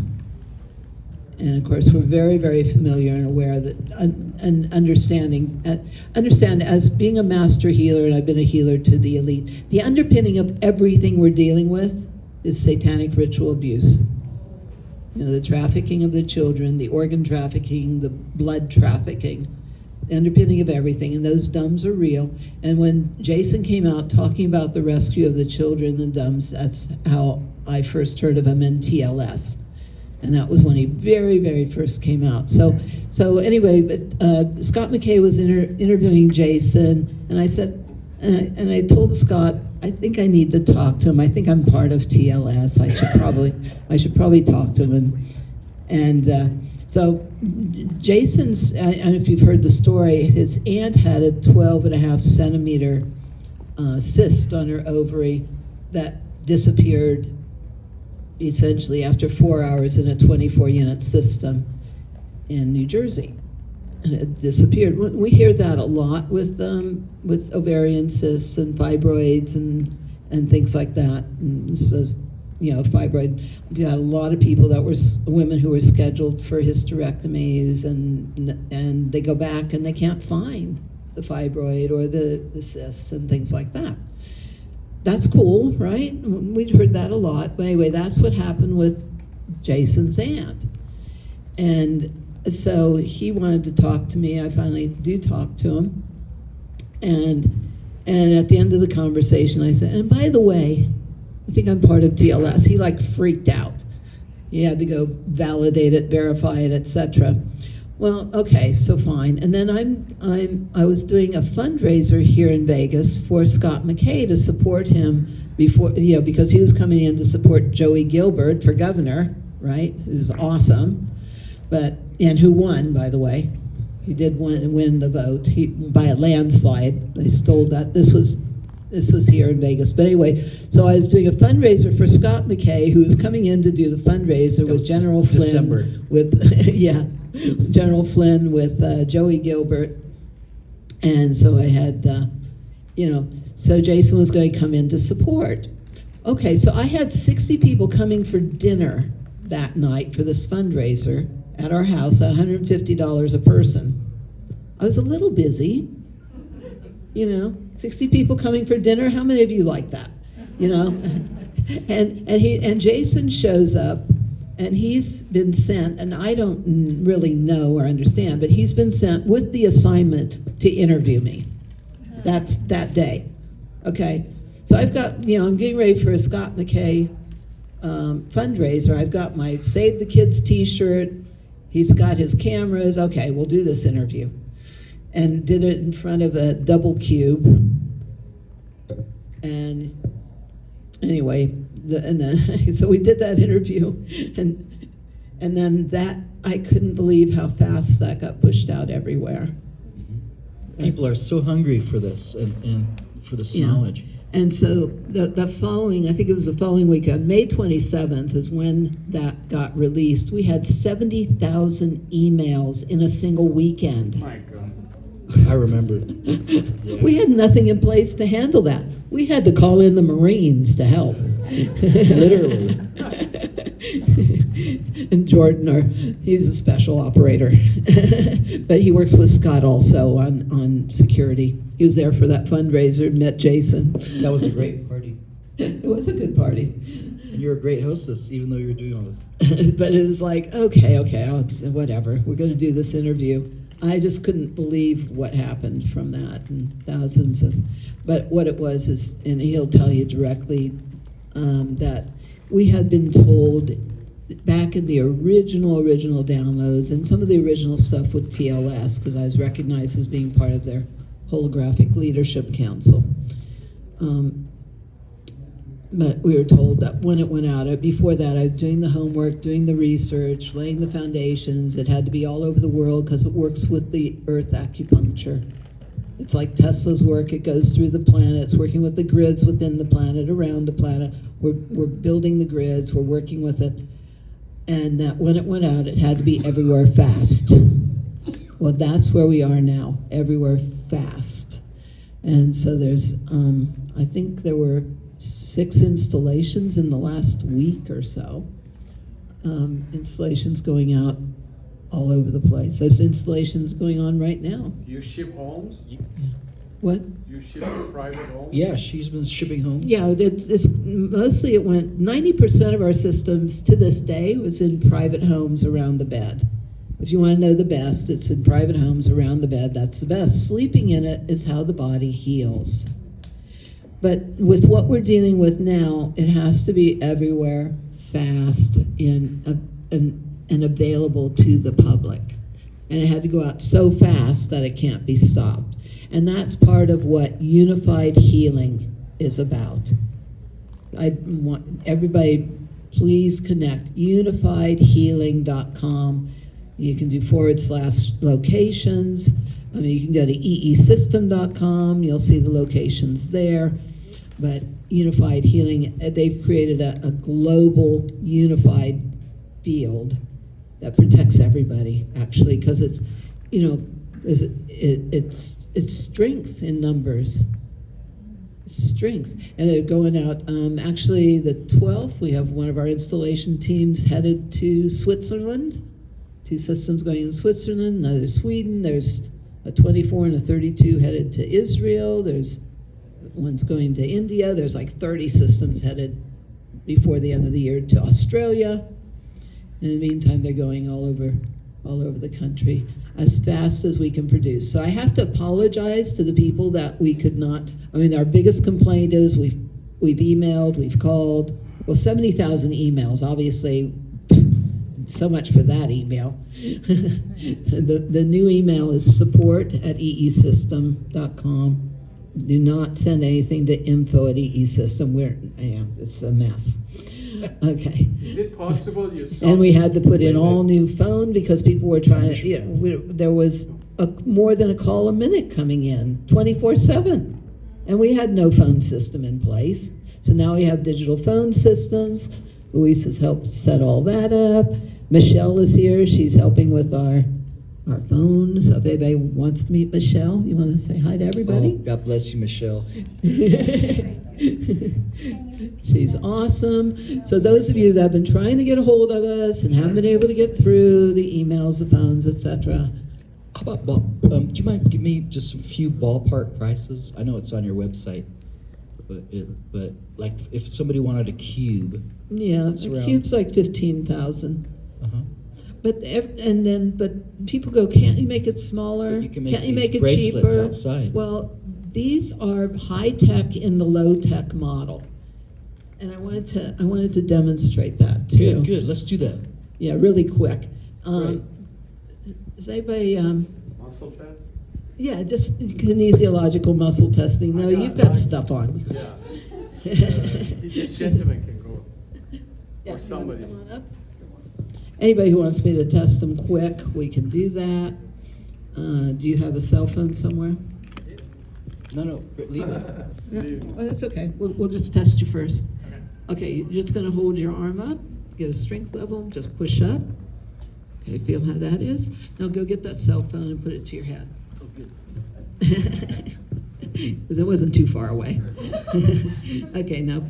And of course, we're very, very familiar and aware that, and understand as being a master healer, and I've been a healer to the elite, the underpinning of everything we're dealing with is satanic ritual abuse. The trafficking of the children, the organ trafficking, the blood trafficking, the underpinning of everything, and those dumps are real. And when Jason came out talking about the rescue of the children in the dumps, that's how I first heard of him in TLS. And that was when he very, very first came out. So anyway, but Scott McKay was interviewing Jason, and I said, and I told Scott, I think I need to talk to him. I think I'm part of TLS. I should probably talk to him. And so Jason's, I don't know if you've heard the story, his aunt had a 12.5 centimeter cyst on her ovary that disappeared essentially after 4 hours in a 24-unit system in New Jersey, and it disappeared. We hear that a lot with ovarian cysts and fibroids and things like that. And so, fibroid. We had a lot of people that were women who were scheduled for hysterectomies, and they go back and they can't find the fibroid or the cysts and things like that. That's cool, right? We've heard that a lot. But anyway, that's what happened with Jason's aunt. And so he wanted to talk to me. I finally do talk to him. And at the end of the conversation, I said, and by the way, I think I'm part of TLS. He freaked out. He had to go validate it, verify it, etc. Well, okay, so fine. And then I was doing a fundraiser here in Vegas for Scott McKay to support him because he was coming in to support Joey Gilbert for governor, right? It was awesome. And who won, by the way. He did win the vote by a landslide. They stole that. This was here in Vegas. But anyway, so I was doing a fundraiser for Scott McKay, who was coming in to do the fundraiser with General Flynn. December. General Flynn with Joey Gilbert. And so I had, so Jason was going to come in to support. Okay, so I had 60 people coming for dinner that night for this fundraiser at our house at $150 a person. I was a little busy, 60 people coming for dinner. How many of you like that? And Jason shows up, and he's been sent, and I don't really know or understand, but he's been sent with the assignment to interview me. That's that day. Okay, so I've got, I'm getting ready for a Scott McKay fundraiser. I've got my Save the Kids t-shirt. He's got his cameras. Okay, we'll do this interview. And did it in front of a double cube. And anyway, so we did that interview, and then that, I couldn't believe how fast that got pushed out everywhere. People are so hungry for this and for this knowledge. And so the following, I think it was the following weekend, May 27th is when that got released. We had 70,000 emails in a single weekend. My God. I remember. Yeah. We had nothing in place to handle that. We had to call in the Marines to help. Literally. And Jordan, he's a special operator. But he works with Scott also on security. He was there for that fundraiser, met Jason. That was a great party. It was a good party. And you're a great hostess, even though you were doing all this. But it was like, okay, whatever. We're going to do this interview. I just couldn't believe what happened from that, and thousands of. But what it was is, and he'll tell you directly, that we had been told back in the original downloads and some of the original stuff with TLS, because I was recognized as being part of their holographic leadership council. But we were told that when it went out, before that I was doing the homework, doing the research, laying the foundations. It had to be all over the world because it works with the earth acupuncture. It's like Tesla's work. It goes through the planet. It's working with the grids within the planet, around the planet. We're building the grids. We're working with it. And that when it went out, it had to be everywhere fast. Well, that's where we are now, everywhere fast. And so there's, I think there were 6 installations in the last week or so. Installations going out all over the place. There's installations going on right now. You ship homes? What? You ship to private homes? Yeah, she's been shipping home. Yeah, it's mostly it went, 90% of our systems to this day was in private homes around the bed. If you want to know the best, it's in private homes around the bed. That's the best. Sleeping in it is how the body heals. But with what we're dealing with now, it has to be everywhere, fast, and available to the public. And it had to go out so fast that it can't be stopped. And that's part of what unified healing is about. I want everybody, please connect, unifiedhealing.com. You can do /locations. I mean, you can go to eesystem.com. You'll see the locations there. But Unified Healing, they've created a global unified field that protects everybody, actually, because it's, it's strength in numbers. It's strength. And they're going out, actually the 12th, we have one of our installation teams headed to Switzerland. 2 systems going in Switzerland, another Sweden. There's a 24 and a 32 headed to Israel. There's one's going to India. There's like 30 systems headed before the end of the year to Australia. In the meantime, they're going all over the country as fast as we can produce. So I have to apologize to the people that we could not. I mean, our biggest complaint is we've emailed, we've called. Well, 70,000 emails, obviously. So much for that email. The new email is support@eesystem.com. Do not send anything to info@eesystem. It's a mess. Okay. Is it possible you saw? And we had to put in all new phone because people were trying to, there was more than a call a minute coming in, 24/7. And we had no phone system in place. So now we have digital phone systems. Luis has helped set all that up. Michelle is here. She's helping with our our phone. So if anybody wants to meet Michelle, you want to say hi to Oh, everybody? God bless you, Michelle. She's awesome. So those of you that have been trying to get a hold of us and haven't been able to get through the emails, the phones, etc. How about do you mind giving me just a few ballpark prices? I know it's on your website, but like if somebody wanted a cube. Yeah, It's the around- cube's like 15,000. Uh-huh. But people go, can't you make it smaller? But you can make Can't you these make it bracelets cheaper? outside. Well, these are high tech in the low tech model, and I wanted to demonstrate that too. Good. Let's do that. Yeah, really quick. Right. Is anybody? Muscle test? Yeah, just kinesiological muscle testing. No, you've got stuff on. Yeah. This gentleman can go. Yeah, Or somebody. come on up. Anybody who wants me to test them quick, we can do that. Do you have a cell phone somewhere? No, leave it. Yeah, well, that's okay. We'll just test you first. Okay, you're just going to hold your arm up, get a strength level, just push up. Okay, feel how that is? Now go get that cell phone and put it to your head. Oh, good. Because it wasn't too far away. Okay, now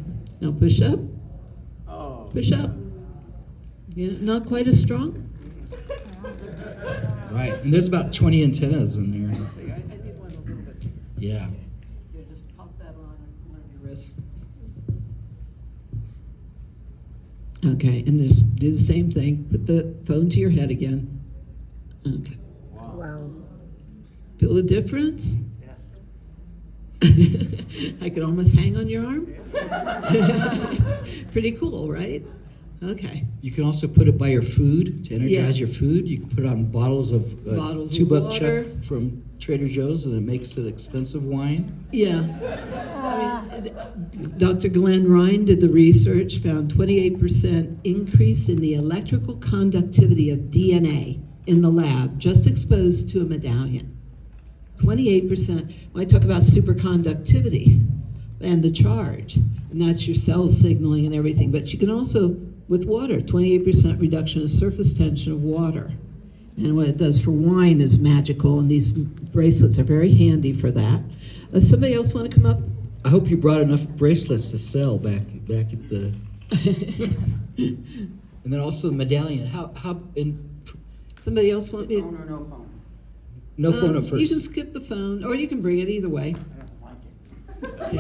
push up. Oh. Push up. Yeah, not quite as strong. Right, and there's about 20 antennas in there. I need one a little bit. Yeah. Yeah, just pop that on one of your wrists. Okay, and just do the same thing. Put the phone to your head again. Okay. Wow. Feel the difference? I could almost hang on your arm. Pretty cool, right? Okay. You can also put it by your food to energize Yeah. your food. You can put it on bottles of Bottles of $2 water. chuck from Trader Joe's, and it makes it expensive wine. Yeah. Dr. Glenn Ryan did the research, found 28% increase in the electrical conductivity of DNA in the lab, just exposed to a medallion. 28%. When I talk about superconductivity and the charge, and that's your cell signaling and everything, but you can also, with water, 28% reduction of surface tension of water. And what it does for wine is magical, and these bracelets are very handy for that. Somebody else want to come up? I hope you brought enough bracelets to sell back at the. And then also the medallion. How in Somebody else want me? Phone or no phone? no phone at You can first. skip the phone, or you can bring it either way. I don't like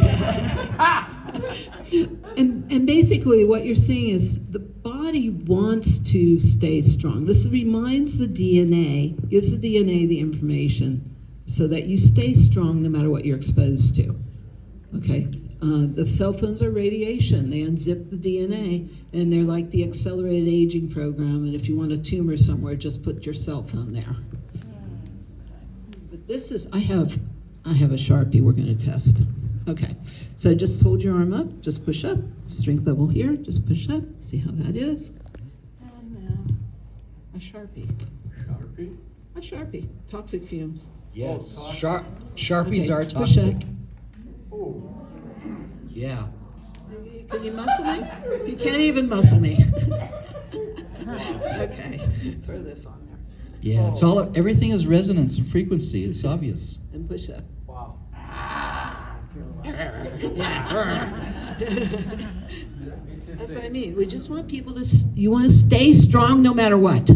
it. And basically what you're seeing is the body wants to stay strong. This reminds the DNA, gives the DNA the information so that you stay strong no matter what you're exposed to. Okay? The cell phones are radiation. They unzip the DNA, and they're like the accelerated aging program, and if you want a tumor somewhere, just put your cell phone there. But this is, I have a Sharpie we're going to test. Okay, so just hold your arm up, just push up, strength level here, just push up, see how that is. And now, a Sharpie. Sharpie? A Sharpie, toxic fumes. Yes, Oh, Sharpies Okay, are push toxic. up. Oh. Yeah. Can you muscle me? You can't even muscle me. Okay, throw this on there Yeah, it's all everything is resonance and frequency. It's obvious. and push up. Wow. That's what I mean. We just want people to, you want to stay strong no matter what.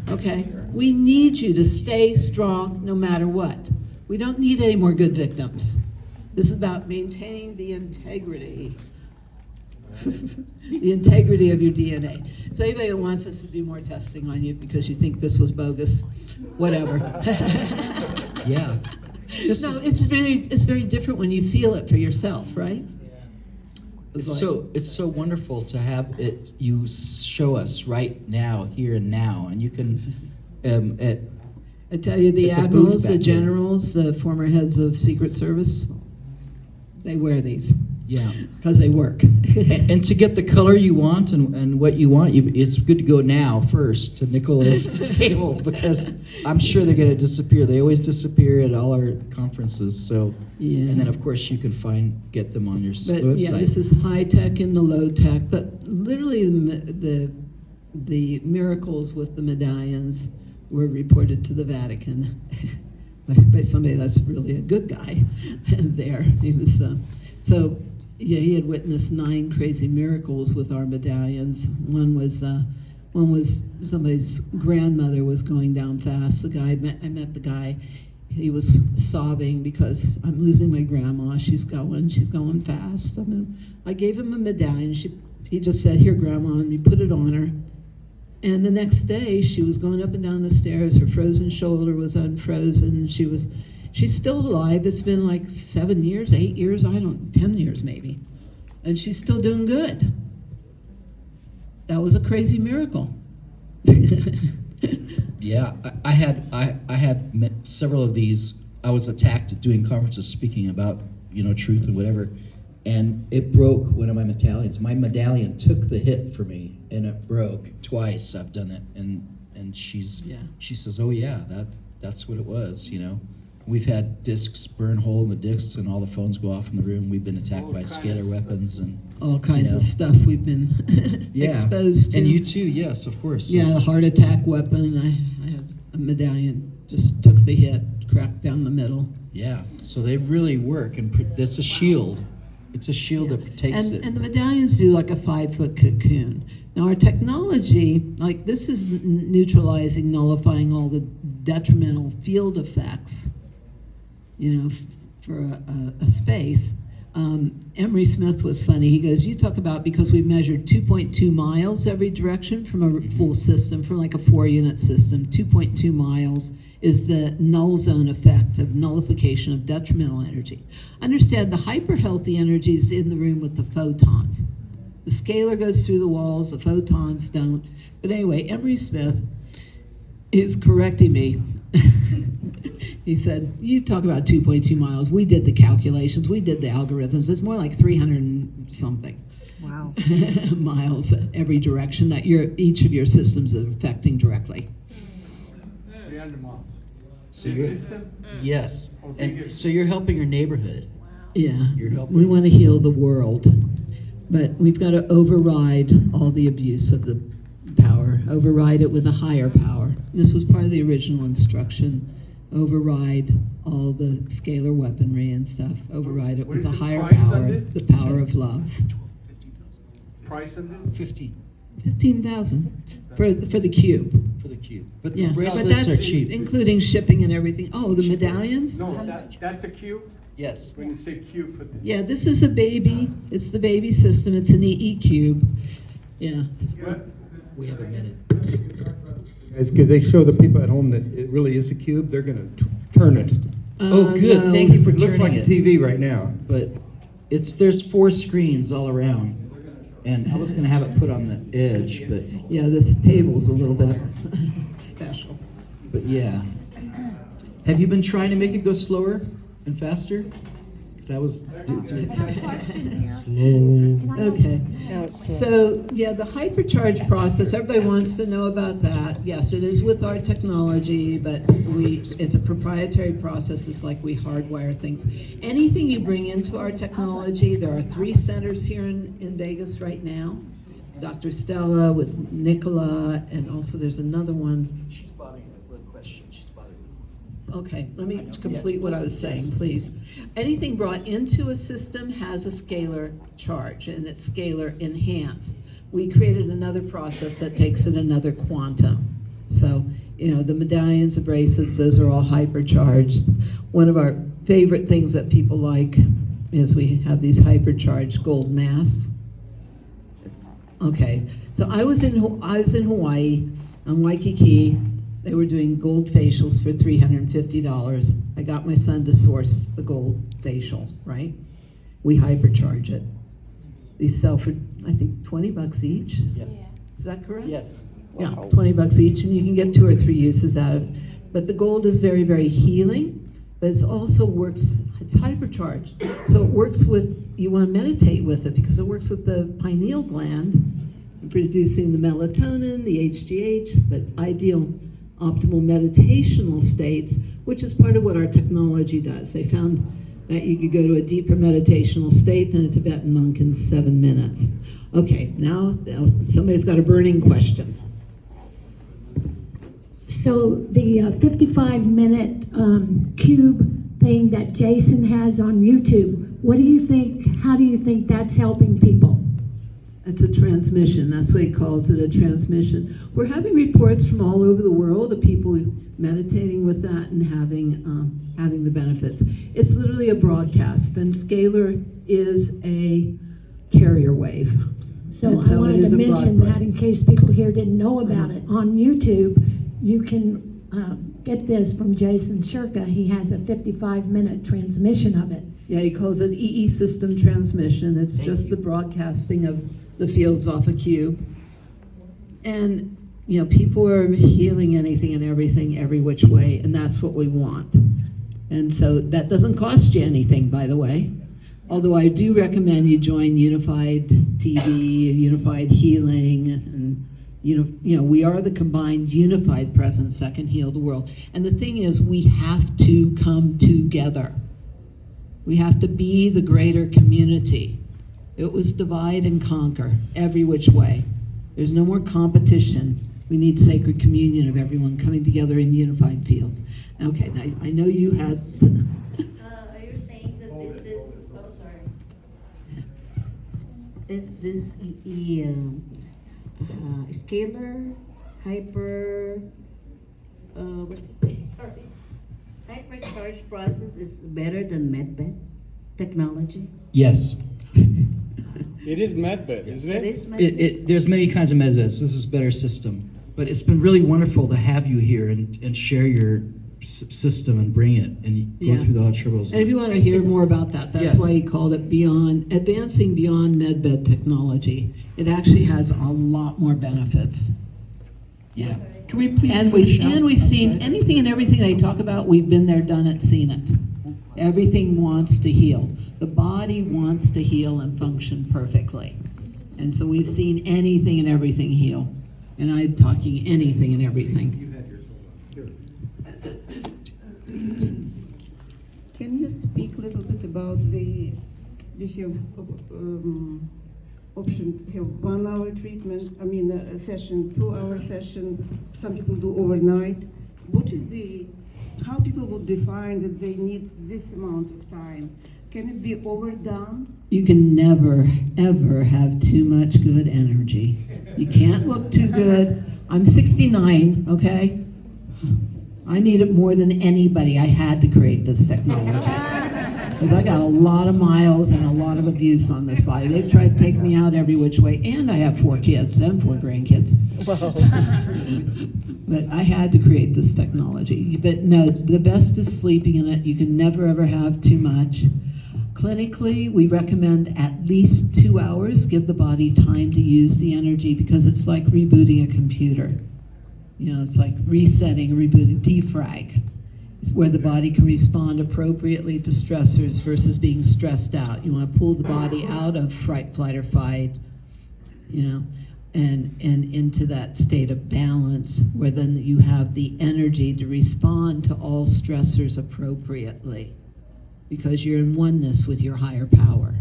Okay? We need you to stay strong no matter what. We don't need any more good victims. This is about maintaining the integrity. The integrity of your DNA. So anybody that wants us to do more testing on you because you think this was bogus, whatever. Yeah. This No, is, it's very different when you feel it for yourself, right? it's so wonderful to have it. You show us right now, here and now, and you can. I tell you, the At the admirals, booth the back there. generals, the former heads of Secret Service, they wear these Yeah. because they work. And to get the color you want and what you want, it's good to go now first to Nicola's table, because I'm sure they're going to disappear. They always disappear at all our conferences. So, Yeah. and then of course you can get them on your But website. yeah, this is high tech and the low tech. But literally, the miracles with the medallions were reported to the Vatican by somebody that's really a good guy there. He was so yeah, he had witnessed 9 crazy miracles with our medallions. One was somebody's grandmother was going down fast. I met the guy. He was sobbing because I'm losing my grandma. She's going fast. I gave him a medallion. He just said, "Here, Grandma," and we put it on her. And the next day, she was going up and down the stairs. Her frozen shoulder was unfrozen. She's still alive. It's been like 7 years, 8 years, 10 years maybe. And she's still doing good. That was a crazy miracle. Yeah, I had met several of these. I was attacked at doing conferences speaking about, truth and whatever. And it broke one of my medallions. My medallion took the hit for me, and it broke twice. I've done it, and she says, "Oh yeah, that's what it was." We've had discs burn hole in the discs, and all the phones go off in the room. We've been attacked by scalar weapons and all kinds of stuff we've been exposed to. And you too, yes, of course. Yeah, a heart attack weapon. I had a medallion, just took the hit, cracked down the middle. Yeah, so they really work, and it's a shield. It's a shield that protects it. And the medallions do like a 5-foot cocoon. Now our technology, like this is neutralizing, nullifying all the detrimental field effects, for a space. Emery Smith was funny. He goes, "You talk about, because we measured 2.2 miles every direction from a full system, from like a 4-unit system, 2.2 miles is the null zone effect of nullification of detrimental energy. Understand the hyper-healthy energy is in the room with the photons. The scalar goes through the walls, the photons don't." But anyway, Emery Smith is correcting me. He said, "You talk about 2.2 miles. We did the calculations. We did the algorithms. It's more like 300 and something Wow. miles every direction that each of your systems are affecting directly." 300 miles. So This you're, system? yes, Or and bigger. so you're helping your neighborhood. Yeah, You're helping. we want to heal the world, but we've got to override all the abuse of the power, override it with a higher power. This was part of the original instruction. Override all the scalar weaponry and stuff. Override it What with a is the higher price on power, this? the power of love. Price of this? 50 $15,000 for the cube. for the cube, but Yeah, the but bracelets that's are cheap. including shipping and everything. Oh, the medallions? No, that's a cube? Yes. When you say cube for the... Yeah, this is a baby. It's the baby system. It's an EE cube. Yeah. We have a minute. Because they show the people at home that it really is a cube, they're going to turn it. Oh, good. No. Thank you for It looks turning like it. a TV right now. But there's 4 screens all around, and I was going to have it put on the edge, but Yeah, this table's a little bit special. yeah. Have you been trying to make it go slower and faster? Because I was slow. Okay. Now it's So, yeah, the hypercharge process, everybody wants to know about that. Yes, it is with our technology, but it's a proprietary process. It's like we hardwire things. Anything you bring into our technology, there are 3 centers here in Vegas right now. Dr. Stella with Nicola, and also there's another one. She's bothering me with a question. She's bothering me. Okay, let me complete what I was saying, please. Anything brought into a system has a scalar charge, and it's scalar enhanced. We created another process that takes it another quantum. So, the medallions, the bracelets, those are all hypercharged. One of our favorite things that people like is we have these hypercharged gold masks. Okay, so I was in Hawaii, on Waikiki. They were doing gold facials for $350. I got my son to source the gold facial, right? We hypercharge it. These sell for, I think, $20 each. Yes. Is that correct? Yes. Yeah, $20 each, and you can get 2 or 3 uses out of it. But the gold is very, very healing, but it also works, it's hypercharged. So it works with, you want to meditate with it because it works with the pineal gland, producing the melatonin, the HGH, but ideal optimal meditational states, which is part of what our technology does. They found that you could go to a deeper meditational state than a Tibetan monk in 7 minutes. Okay, now somebody's got a burning question. So the 55-minute cube thing that Jason has on YouTube, what do you think, how do you think that's helping people? It's a transmission. That's what he calls it, a transmission. We're having reports from all over the world of people meditating with that and having the benefits. It's literally a broadcast, and scalar is a carrier wave. So And I wanted it is to a mention broadway. that in case people here didn't know about it. On YouTube, you can get this from Jason Shirka. He has a 55-minute transmission of it. Yeah, he calls it EE system transmission. It's just the broadcasting of the fields off a cube. And, you know, people are healing anything and everything every which way, and that's what we want. And so that doesn't cost you anything, by the way. Although I do recommend you join Unified TV, Unified Healing, and you know, we are the combined unified presence that can heal the world. And the thing is, we have to come together. We have to be the greater community. It was divide and conquer every which way. There's no more competition. We need sacred communion of everyone coming together in unified fields. Okay, now I know you had. Are you saying that this is? Oh, sorry. Is this scalar, hyper? What did you say? Sorry. Hypercharged process is better than MedBed technology. Yes. It is MedBed, isn't It it? is MedBed. There's many kinds of medbeds. This is a better system. But it's been really wonderful to have you here and share your system and bring it and go Yeah. through the troubles. And if you want to hear more about that, that's Yes. why he called it advancing beyond medbed technology. It actually has a lot more benefits. Yeah. Can we please And finish we've out? we've seen anything and everything they talk about. We've been there, done it, seen it. Everything wants to heal. The body wants to heal and function perfectly. And so we've seen anything and everything heal. And I'm talking anything and everything. Can you speak a little bit about we have option to have 1 hour treatment, a session, 2 hour session, some people do overnight. What is how people would define that they need this amount of time? Can it be overdone? You can never, ever have too much good energy. You can't look too good. I'm 69, okay? I need it more than anybody. I had to create this technology. Because I got a lot of miles and a lot of abuse on this body. They've tried to take me out every which way, and I have 4 kids and 4 grandkids. But I had to create this technology. But no, the best is sleeping in it. You can never, ever have too much. Clinically, we recommend at least 2 hours. Give the body time to use the energy because it's like rebooting a computer. You know, it's like resetting, rebooting, defrag. It's where the body can respond appropriately to stressors versus being stressed out. You want to pull the body out of fright, flight, or fight, you know, and into that state of balance where then you have the energy to respond to all stressors appropriately because you're in oneness with your higher power.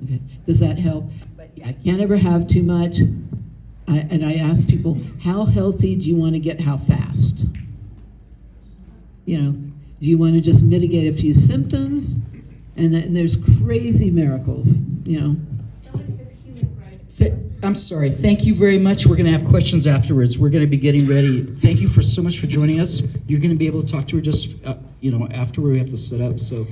Okay. Does that help? I can't ever have too much. And I ask people, how healthy do you want to get? How fast? You know, do you want to just mitigate a few symptoms? And there's crazy miracles, you know. I'm sorry. Thank you very much. We're going to have questions afterwards. We're going to be getting ready. Thank you for so much for joining us. You're going to be able to talk to her just, after we have to set up. So,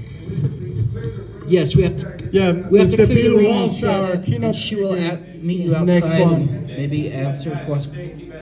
yes, we have to. Yeah, We have to Mr. clear the Bill room and Walsh, set our it, keynote and she will speaker, meet you is next outside one. and maybe answer questions.